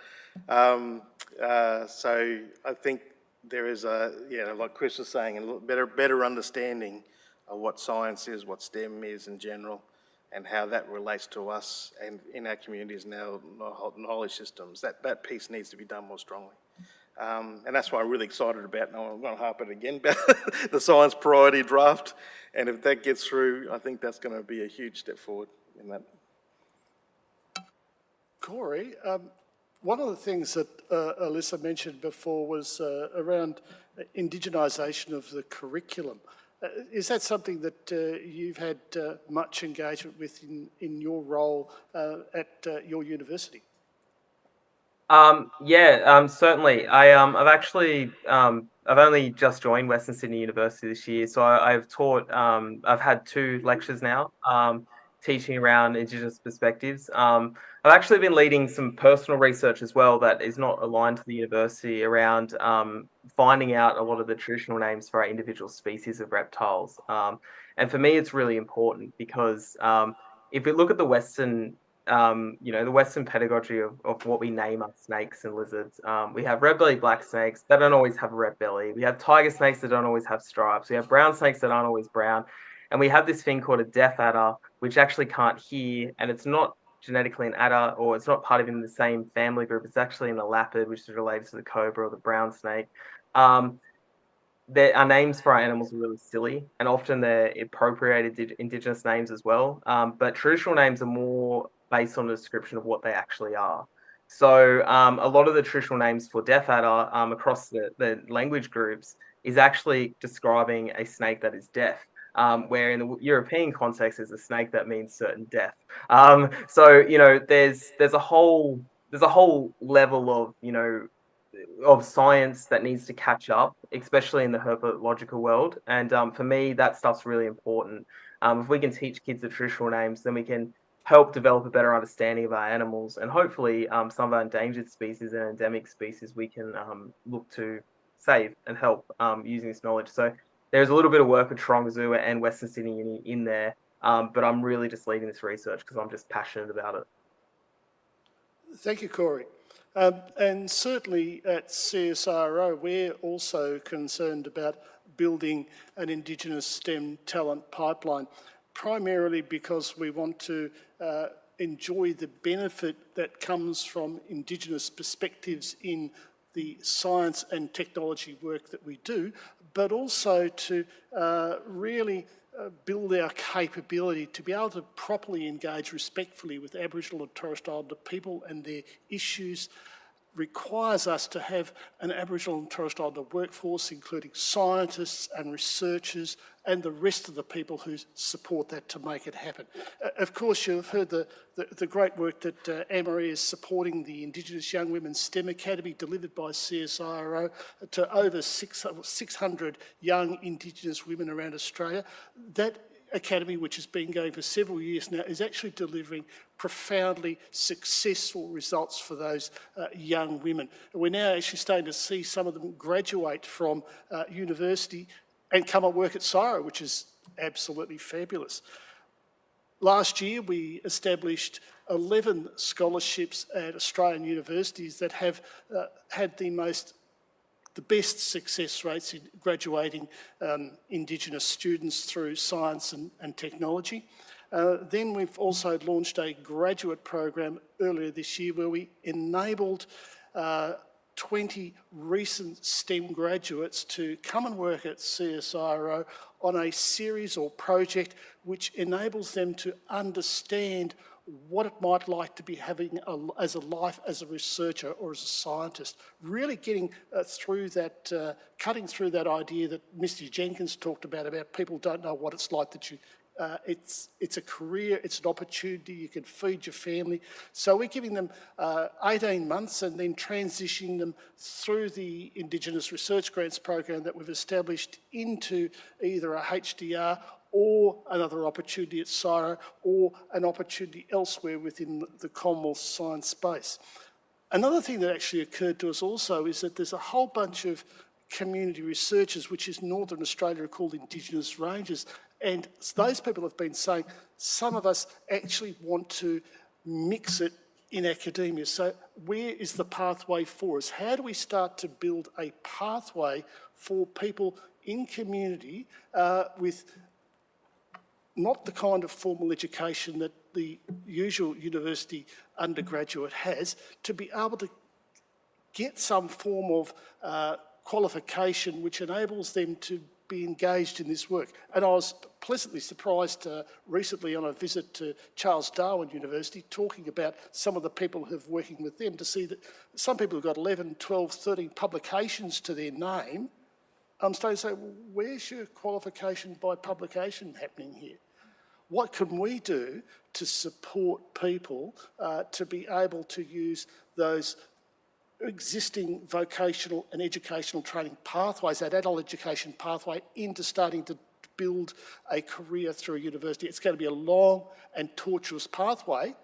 So I think there is like Chris was saying, a better understanding of what science is, what STEM is in general, and how that relates to us and in our communities and our knowledge systems. That piece needs to be done more strongly. And that's what I'm really excited about, and I'm going to harp it again, about the science priority draft. And if that gets through, I think that's going to be a huge step forward in that. Corey, one of the things that Alyssa mentioned before was around indigenisation of the curriculum. Is that something that you've had much engagement with in your role at your university? Certainly. I've actually I've only just joined Western Sydney University this year, so I've taught. I've had 2 lectures now, teaching around Indigenous perspectives. I've actually been leading some personal research as well that is not aligned to the university around finding out a lot of the traditional names for our individual species of reptiles. And for me, it's really important because if we look at the Western the Western pedagogy of what we name our snakes and lizards. We have red-bellied black snakes that don't always have a red belly. We have tiger snakes that don't always have stripes. We have brown snakes that aren't always brown. And we have this thing called a deaf adder, which actually can't hear, and it's not genetically an adder, or it's not part of in the same family group. It's actually in the lapid, which is related to the cobra or the brown snake. Our names for our animals are really silly, and often they're appropriated Indigenous names as well. But traditional names are more based on the description of what they actually are. So a lot of the traditional names for deaf adder across the language groups is actually describing a snake that is deaf. Where in the European context is a snake that means certain death. So there's a whole level of science that needs to catch up, especially in the herpetological world. And for me, that stuff's really important. If we can teach kids the traditional names, then we can help develop a better understanding of our animals, and hopefully some of our endangered species and endemic species we can look to save and help using this knowledge. So there's a little bit of work with Taronga Zoo and Western Sydney Uni in there, but I'm really just leading this research because I'm just passionate about it. Thank you, Corey. And certainly at CSIRO, we're also concerned about building an Indigenous STEM talent pipeline, primarily because we want to enjoy the benefit that comes from Indigenous perspectives in the science and technology work that we do, but also to really build our capability to be able to properly engage respectfully with Aboriginal and Torres Strait Islander people and their issues requires us to have an Aboriginal and Torres Strait Islander workforce, including scientists and researchers and the rest of the people who support that to make it happen. Of course, you've heard the great work that Anne-Marie is supporting the Indigenous Young Women's STEM Academy delivered by CSIRO to over 600 young Indigenous women around Australia. That academy, which has been going for several years now, is actually delivering profoundly successful results for those young women. And we're now actually starting to see some of them graduate from university and come and work at CSIRO, which is absolutely fabulous. Last year, we established 11 scholarships at Australian universities that have had the best success rates in graduating Indigenous students through science and technology. Then we've also launched a graduate program earlier this year where we enabled 20 recent STEM graduates to come and work at CSIRO on a series or project which enables them to understand what it might like to be having as a life as a researcher or as a scientist, really getting through that, cutting through that idea that Mr. Jenkins talked about people don't know what it's like that you, it's a career, it's an opportunity, you can feed your family. So we're giving them 18 months and then transitioning them through the Indigenous Research Grants program that we've established into either a HDR or another opportunity at CSIRO, or an opportunity elsewhere within the Commonwealth science space. Another thing that actually occurred to us also is that there's a whole bunch of community researchers, which is Northern Australia, are called Indigenous Rangers, and those people have been saying, some of us actually want to mix it in academia. So where is the pathway for us? How do we start to build a pathway for people in community with not the kind of formal education that the usual university undergraduate has, to be able to get some form of qualification which enables them to be engaged in this work. And I was pleasantly surprised recently on a visit to Charles Darwin University, talking about some of the people who are working with them, to see that some people have got 11, 12, 13 publications to their name. I'm starting to say, well, where's your qualification by publication happening here? What can we do to support people to be able to use those existing vocational and educational training pathways, that adult education pathway, into starting to build a career through a university? It's going to be a long and tortuous pathway,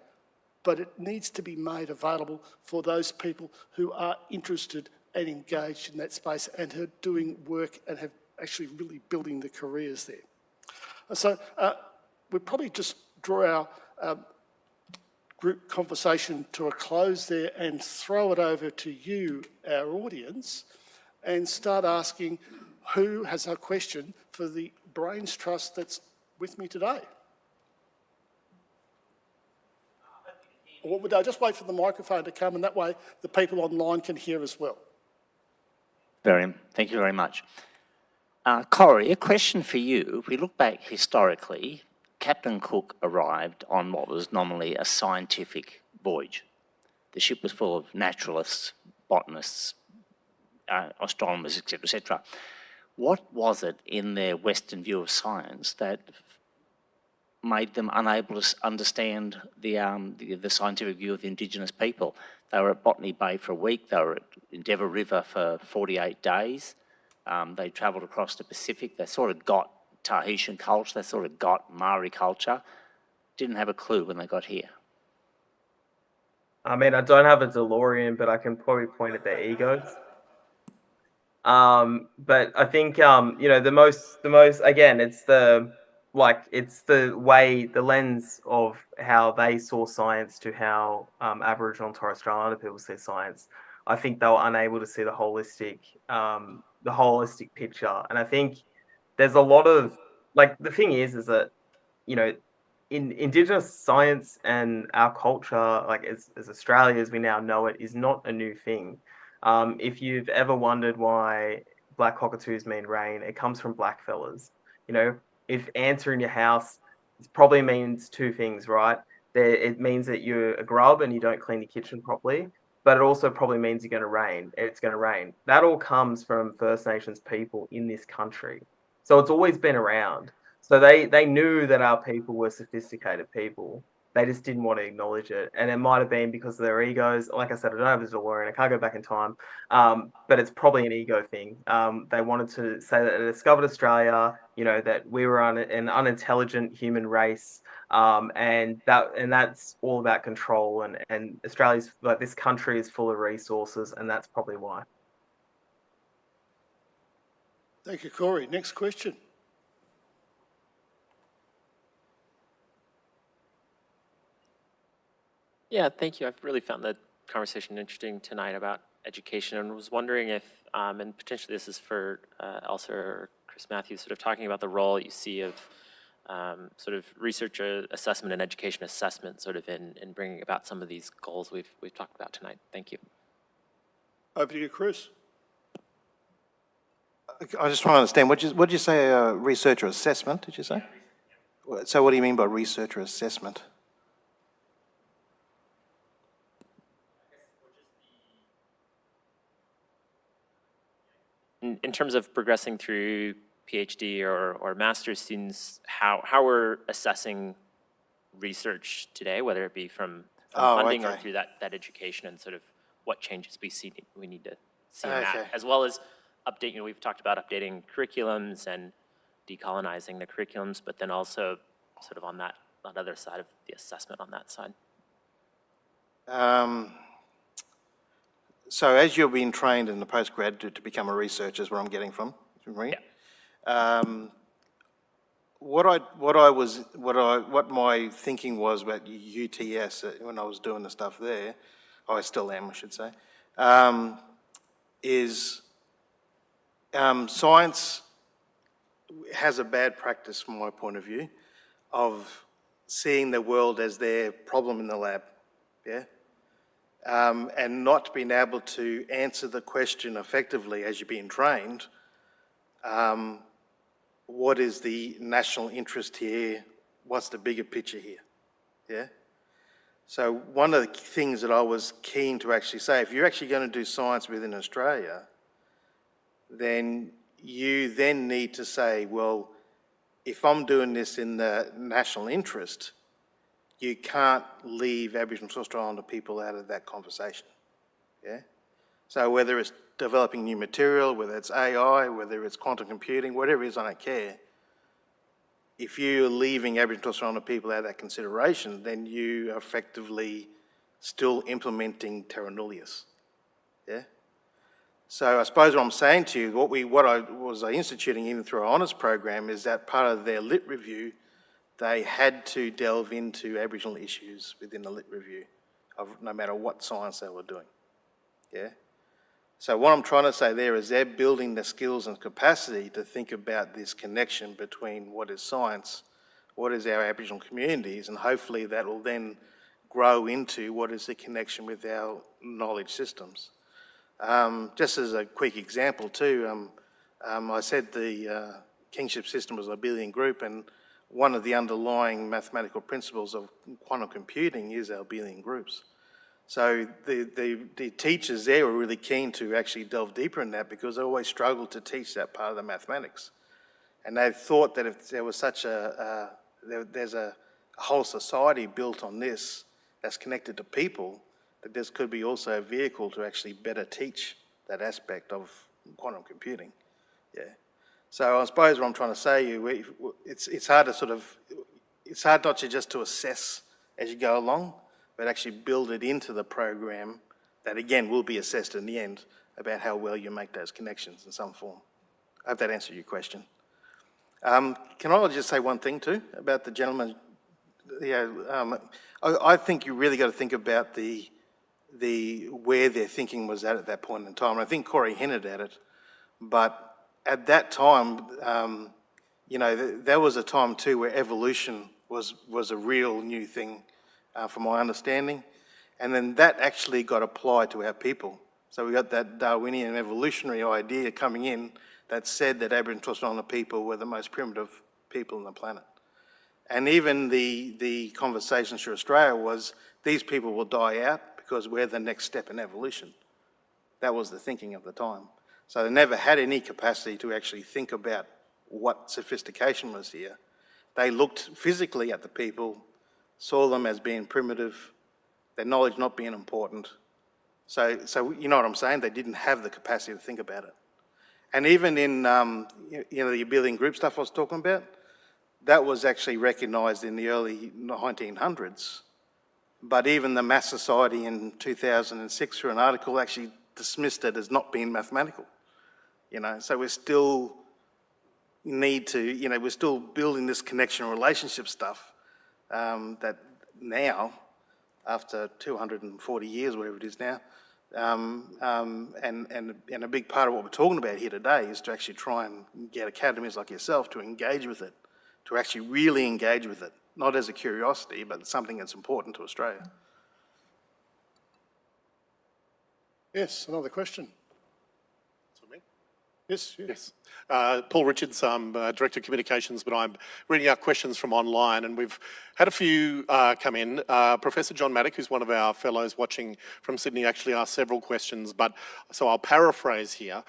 but it needs to be made available for those people who are interested and engaged in that space and who are doing work and have actually really building the careers there. So we'll probably just draw our group conversation to a close there and throw it over to you, our audience, and start asking who has a question for the Brains Trust that's with me today. Or would I just wait for the microphone to come, and that way the people online can hear as well? Thank you very much. Corey, a question for you. If we look back historically, Captain Cook arrived on what was nominally a scientific voyage. The ship was full of naturalists, botanists, astronomers, etc., etc. What was it in their Western view of science that made them unable to understand the scientific view of the Indigenous people? They were at Botany Bay for a week. They were at Endeavour River for 48 days. They travelled across the Pacific. They sort of got Tahitian culture. They sort of got Maori culture. Didn't have a clue when they got here. I mean, I don't have a DeLorean, but I can probably point at their egos. But I think, you know, the most, again, it's the way, the lens of how they saw science to how Aboriginal and Torres Strait Islander people see science. I think they were unable to see the holistic picture. And I think there's a lot of, like, the thing is that, you know, in Indigenous science and our culture, like as Australia as we now know it, is not a new thing. If you've ever wondered why black cockatoos mean rain, it comes from black fellas. You know, if ants are in your house, it probably means two things, right? It means that you're a grub and you don't clean your kitchen properly, but it also probably means it's going to rain. That all comes from First Nations people in this country. So it's always been around. So they knew that our people were sophisticated people. They just didn't want to acknowledge it. And it might have been because of their egos. Like I said, I don't have a DeLorean. I can't go back in time. But it's probably an ego thing. They wanted to say that they discovered Australia, you know, that we were an unintelligent human race. And that's all about control. And Australia's, like, this country is full of resources, and that's probably why. Thank you, Corey. Next question. Yeah, thank you. I've really found the conversation interesting tonight about education, and was wondering if, and potentially this is for Elsa or Chris Matthews, sort of talking about the role you see of sort of research assessment and education assessment sort of in bringing about some of these goals we've talked about tonight. Thank you. Over to you, Chris. I just want to understand, what did you say, researcher assessment, did you say? So what do you mean by researcher assessment? In terms of progressing through PhD or master's students, how we're assessing research today, whether it be from funding or through that education, and sort of what changes we need to see in that, as well as update. You know, we've talked about updating curriculums and decolonizing the curriculums, but then also sort of on that other side of the assessment on that side. So as you're being trained in the postgrad to become a researcher is where I'm getting from, right? Yeah. What my thinking was about UTS when I was doing the stuff there, I still am, I should say, is science has a bad practice from my point of view of seeing the world as their problem in the lab, yeah? And not being able to answer the question effectively as you're being trained, what is the national interest here? What's the bigger picture here? Yeah? So one of the things that I was keen to actually say, if you're actually going to do science within Australia, then you then need to say, well, if I'm doing this in the national interest, you can't leave Aboriginal and Torres Strait Islander people out of that conversation, yeah? So whether it's developing new material, whether it's AI, whether it's quantum computing, whatever it is, I don't care. If you're leaving Aboriginal and Torres Strait Islander people out of that consideration, then you are effectively still implementing terra nullius, yeah? So I suppose what I'm saying to you, what I was instituting even through our honours program is that part of their lit review, they had to delve into Aboriginal issues within the lit review, of no matter what science they were doing. Yeah. So what I'm trying to say there is they're building the skills and capacity to think about this connection between what is science, what is our Aboriginal communities, and hopefully that will then grow into what is the connection with our knowledge systems. Just as a quick example too, I said the kingship system was a Abelian group, and one of the underlying mathematical principles of quantum computing is our Abelian groups. So the teachers there were really keen to actually delve deeper in that because they always struggled to teach that part of the mathematics. And they thought that if there was such there's a whole society built on this that's connected to people, that this could be also a vehicle to actually better teach that aspect of quantum computing. Yeah. So I suppose what I'm trying to say, it's hard to it's hard not just to assess as you go along, but actually build it into the program that again will be assessed in the end about how well you make those connections in some form. I hope that answered your question. Can I just say one thing too about the gentleman? Yeah, I think you really got to think about where their thinking was at that point in time. And I think Corey hinted at it, but at that time, you know, there was a time too where evolution was a real new thing, from my understanding, and then that actually got applied to our people. So we got that Darwinian evolutionary idea coming in that said that Aboriginal and Torres Strait Islander people were the most primitive people on the planet. And even the conversation through Australia was, these people will die out because we're the next step in evolution. That was the thinking of the time. So they never had any capacity to actually think about what sophistication was here. They looked physically at the people, saw them as being primitive, their knowledge not being important. So you know what I'm saying? They didn't have the capacity to think about it. And even in you know, the Abelian group stuff I was talking about, that was actually recognised in the early 1900s. But even the Mass Society in 2006, through an article, actually dismissed it as not being mathematical. You know, so we still need to, you know, we're still building this connection relationship stuff that now, after 240 years, whatever it is now, and a big part of what we're talking about here today is to actually try and get academies like yourself to engage with it, to actually really engage with it, not as a curiosity, but something that's important to Australia. Yes, another question. Yes, yes. Yes. Paul Richards, I'm Director of Communications, but I'm reading out questions from online, and we've had a few come in. Professor John Maddock, who's one of our fellows watching from Sydney, actually asked several questions, but so I'll paraphrase here,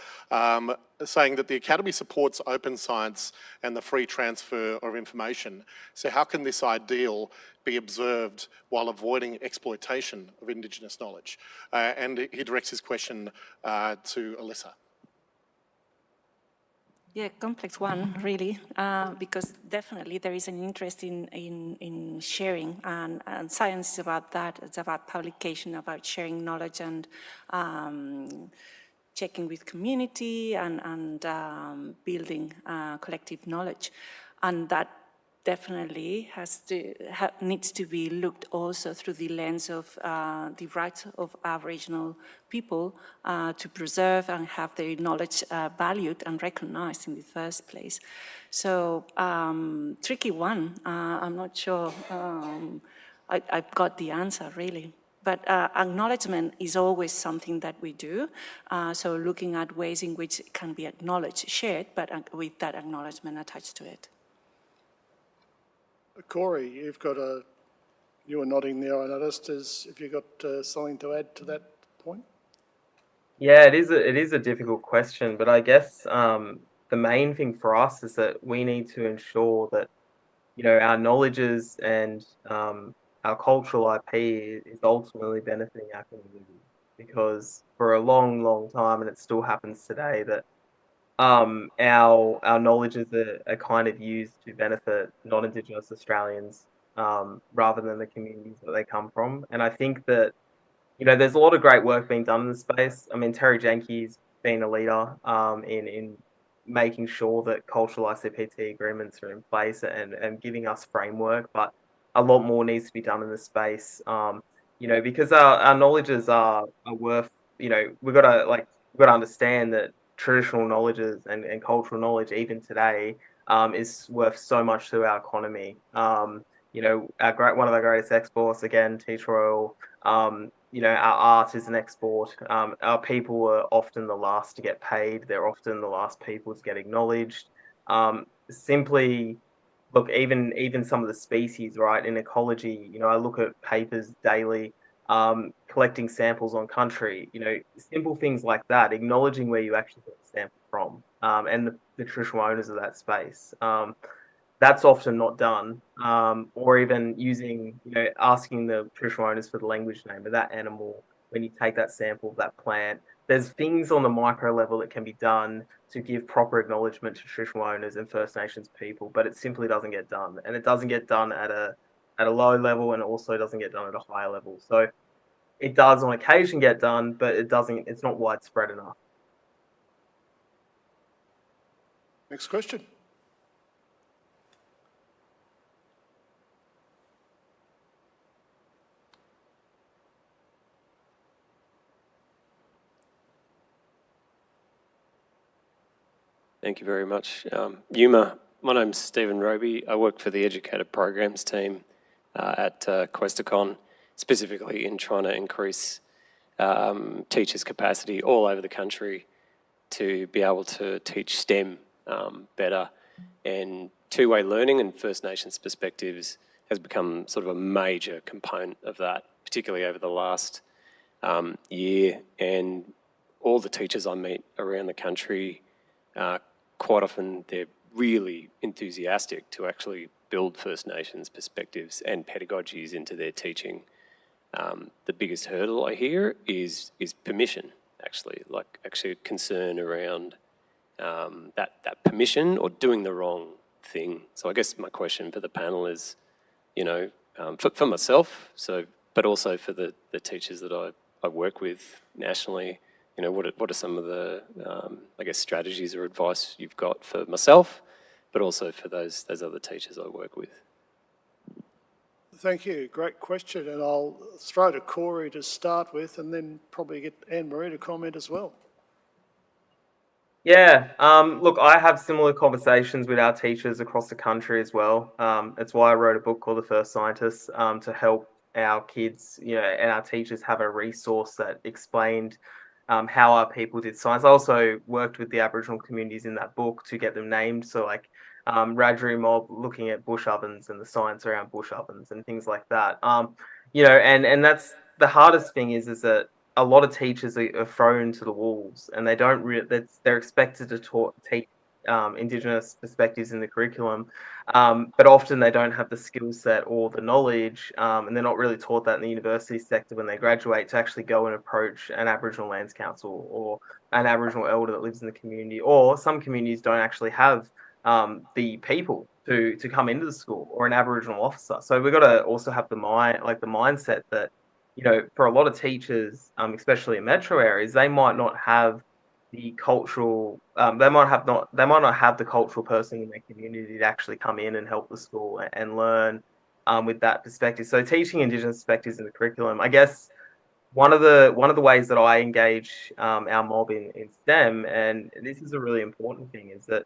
saying that the Academy supports open science and the free transfer of information. So how can this ideal be observed while avoiding exploitation of Indigenous knowledge? And he directs his question to Alyssa. Yeah, complex one, really, because definitely there is an interest in sharing, and science is about that. It's about publication, about sharing knowledge and checking with community and building collective knowledge. And that definitely needs to be looked also through the lens of the rights of Aboriginal people to preserve and have their knowledge valued and recognized in the first place. So tricky one. I'm not sure I've got the answer really. But acknowledgement is always something that we do. So looking at ways in which it can be acknowledged, shared, but with that acknowledgement attached to it. Corey, you've got you were nodding there, I noticed. Have you got something to add to that point? Yeah, it is a difficult question, but I guess the main thing for us is that we need to ensure that, you know, our knowledges and our cultural IP is ultimately benefiting our community, because for a long, long time, and it still happens today, that our knowledges are kind of used to benefit non-Indigenous Australians rather than the communities that they come from. And I think that, you know, there's a lot of great work being done in the space. I mean, Terry Jenke's been a leader in making sure that cultural ICPT agreements are in place and giving us framework, but a lot more needs to be done in this space. Because our knowledges are worth, we've got to understand that traditional knowledges and cultural knowledge, even today, is worth so much to our economy. One of our greatest exports, again, teacher oil. Our art is an export. Our people are often the last to get paid. They're often the last people to get acknowledged. Simply, look, even some of the species, right, in ecology, I look at papers daily, collecting samples on country, simple things like that, acknowledging where you actually got the sample from, and the traditional owners of that space. That's often not done, or even using, asking the traditional owners for the language name of that animal when you take that sample of that plant. There's things on the micro level that can be done to give proper acknowledgement to traditional owners and First Nations people, but it simply doesn't get done, and it doesn't get done at a low level, and it also doesn't get done at a higher level. So it does on occasion get done, but it's not widespread enough. Next question. Thank you very much. Yuma, my name's Stephen Roby. I work for the Educator Programs team at Questacon, specifically in trying to increase teachers' capacity all over the country to be able to teach STEM better. And two-way learning and First Nations perspectives has become sort of a major component of that, particularly over the last year. And all the teachers I meet around the country, quite often they're really enthusiastic to actually build First Nations perspectives and pedagogies into their teaching. The biggest hurdle I hear is permission, actually, concern around that permission or doing the wrong thing. So I guess my question for the panel is, for myself, but also for the teachers that I work with nationally, what are some of the, strategies or advice you've got for myself, but also for those other teachers I work with? Thank you. Great question. And I'll throw to Corey to start with, and then probably get Anne-Marie to comment as well. Yeah, look, I have similar conversations with our teachers across the country as well. It's why I wrote a book called The First Scientists, to help our kids, and our teachers have a resource that explained how our people did science. I also worked with the Aboriginal communities in that book to get them named. So Radjuri Mob looking at bush ovens and the science around bush ovens and things like that. And that's the hardest thing is that a lot of teachers are thrown to the wolves, and they don't they're expected to teach Indigenous perspectives in the curriculum, but often they don't have the skill set or the knowledge, and they're not really taught that in the university sector when they graduate to actually go and approach an Aboriginal Lands Council or an Aboriginal elder that lives in the community, or some communities don't actually have the people to come into the school, or an Aboriginal officer. So we've got to also have the mindset that, for a lot of teachers, especially in metro areas, they might not have the cultural, they might not have the cultural person in their community to actually come in and help the school and learn with that perspective. So teaching Indigenous perspectives in the curriculum, I guess, one of the ways that I engage our mob in STEM, and this is a really important thing, is that,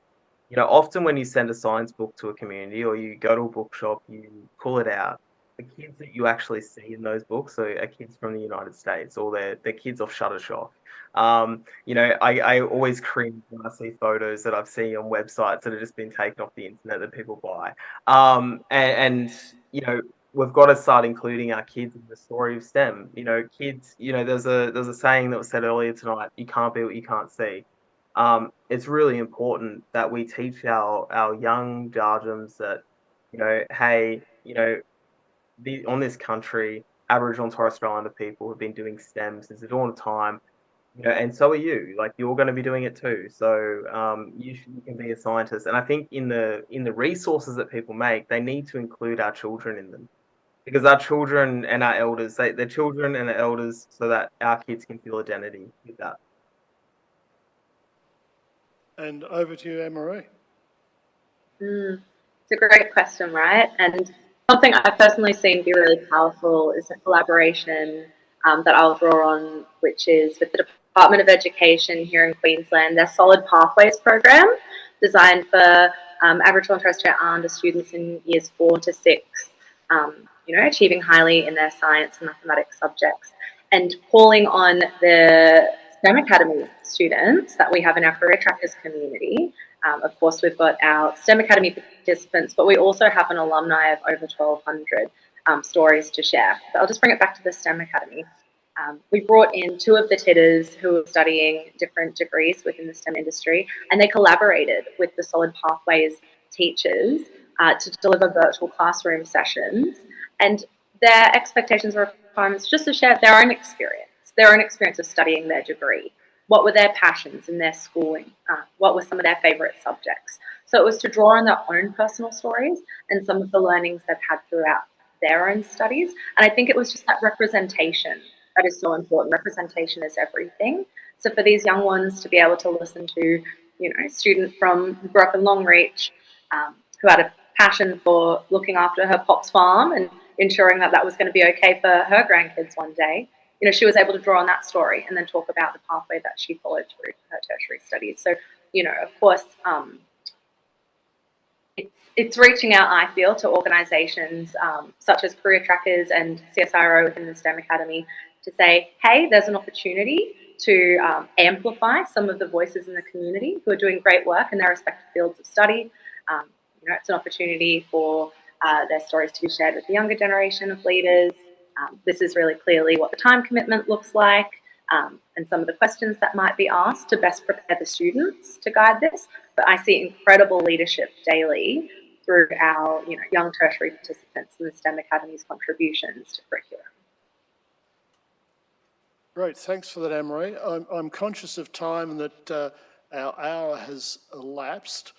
often when you send a science book to a community or you go to a bookshop, you pull it out, the kids that you actually see in those books are kids from the United States, or they're kids off Shutterstock. I always cringe when I see photos that I've seen on websites that have just been taken off the internet that people buy. We've got to start including our kids in the story of STEM. Kids, there's a saying that was said earlier tonight, you can't be what you can't see. It's really important that we teach our young Jarjums that, hey, on this country, Aboriginal and Torres Strait Islander people have been doing STEM since the dawn of time, and so are you. You're going to be doing it too. So you can be a scientist. And I think in the resources that people make, they need to include our children in them, because our children and our elders, they're children and elders, so that our kids can feel identity with that. And over to you, Anne-Marie. It's a great question, right? And something I've personally seen be really powerful is a collaboration that I'll draw on, which is with the Department of Education here in Queensland, their Solid Pathways program, designed for Aboriginal and Torres Strait Islander students in years 4 to 6, achieving highly in their science and mathematics subjects, and calling on the STEM Academy students that we have in our Career Trackers community. Of course, we've got our STEM Academy participants, but we also have an alumni of over 1,200 stories to share. But I'll just bring it back to the STEM Academy. We brought in 2 of the TIDers who were studying different degrees within the STEM industry, and they collaborated with the Solid Pathways teachers to deliver virtual classroom sessions. And their expectations or requirements just to share their own experience of studying their degree. What were their passions in their schooling? What were some of their favourite subjects? So it was to draw on their own personal stories and some of the learnings they've had throughout their own studies. And I think it was just that representation that is so important. Representation is everything. So for these young ones to be able to listen to, a student who grew up in Longreach, who had a passion for looking after her pop's farm and ensuring that was going to be okay for her grandkids one day, she was able to draw on that story and then talk about the pathway that she followed through her tertiary studies. So, of course, it's reaching out, I feel, to organisations such as Career Trackers and CSIRO within the STEM Academy to say, hey, there's an opportunity to amplify some of the voices in the community who are doing great work in their respective fields of study. It's an opportunity for their stories to be shared with the younger generation of leaders. This is really clearly what the time commitment looks like, and some of the questions that might be asked to best prepare the students to guide this. But I see incredible leadership daily through our young tertiary participants in the STEM Academy's contributions to curriculum. Great, thanks for that, Anne-Marie. I'm conscious of time and that our hour has elapsed.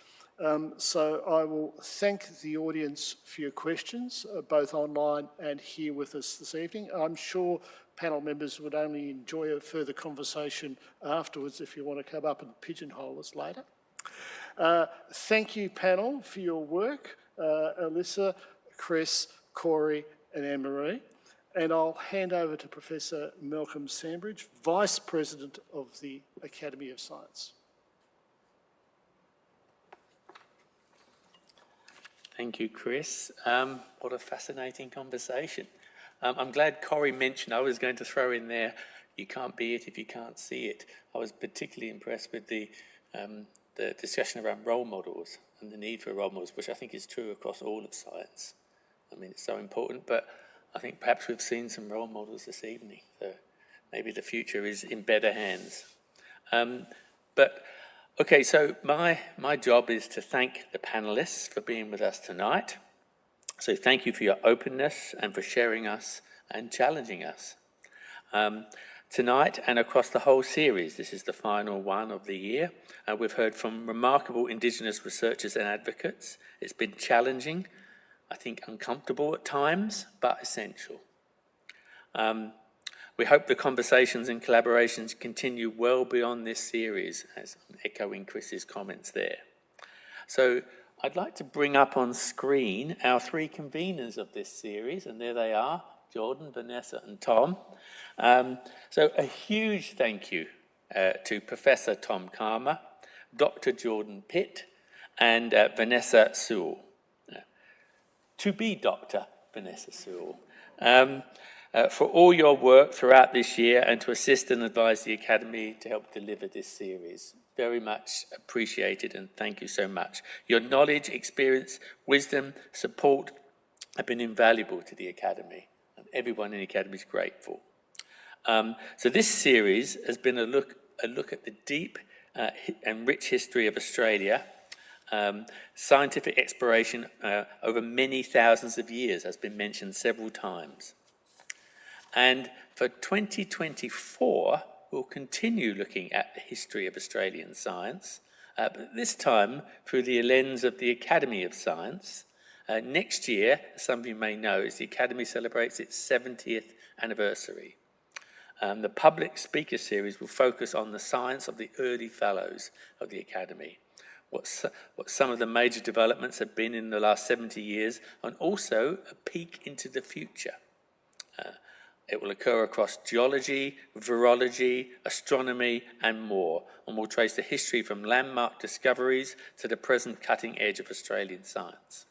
So I will thank the audience for your questions, both online and here with us this evening. I'm sure panel members would only enjoy a further conversation afterwards if you want to come up and pigeonhole us later. Thank you, panel, for your work, Alyssa, Chris, Corey and Anne-Marie. And I'll hand over to Professor Malcolm Sandbridge, Vice President of the Academy of Science. Thank you, Chris. What a fascinating conversation. I'm glad Corey mentioned, I was going to throw in there, you can't be it if you can't see it. I was particularly impressed with the discussion around role models and the need for role models, which I think is true across all of science. I mean, it's so important, but I think perhaps we've seen some role models this evening, so maybe the future is in better hands. Okay, so my job is to thank the panellists for being with us tonight. So thank you for your openness and for sharing us and challenging us. Tonight and across the whole series, this is the final one of the year, we've heard from remarkable Indigenous researchers and advocates. It's been challenging, I think uncomfortable at times, but essential. We hope the conversations and collaborations continue well beyond this series, as I'm echoing Chris's comments there. So I'd like to bring up on screen our 3 conveners of this series, and there they are, Jordan, Vanessa and Tom. So a huge thank you to Professor Tom Karma, Dr. Jordan Pitt and Vanessa Sewell. To be Dr. Vanessa Sewell. For all your work throughout this year and to assist and advise the Academy to help deliver this series. Very much appreciated and thank you so much. Your knowledge, experience, wisdom, support have been invaluable to the Academy, and everyone in the Academy is grateful. So this series has been a look at the deep and rich history of Australia, scientific exploration over many thousands of years has been mentioned several times. And for 2024, we'll continue looking at the history of Australian science, but this time through the lens of the Academy of Science. Next year, as some of you may know, is the Academy celebrates its 70th anniversary. The public speaker series will focus on the science of the early fellows of the Academy, what some of the major developments have been in the last 70 years, and also a peek into the future. It will occur across geology, virology, astronomy, and more, and will trace the history from landmark discoveries to the present cutting edge of Australian science.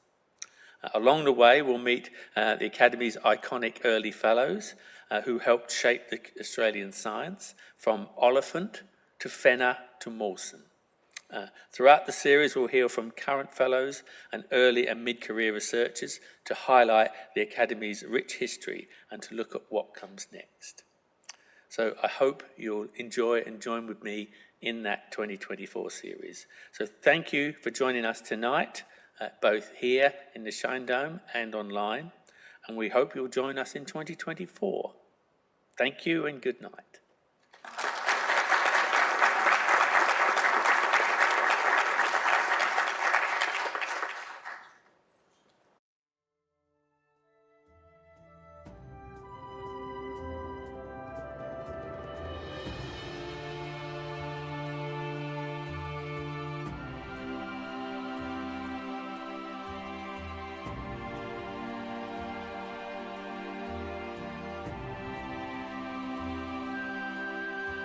Along the way, we'll meet the Academy's iconic early fellows who helped shape the Australian science, from Oliphant to Fenner to Mawson. Throughout the series, we'll hear from current fellows and early and mid-career researchers to highlight the Academy's rich history and to look at what comes next. So I hope you'll enjoy and join with me in that 2024 series. So thank you for joining us tonight, both here in the Shine Dome and online, and we hope you'll join us in 2024. Thank you and good night.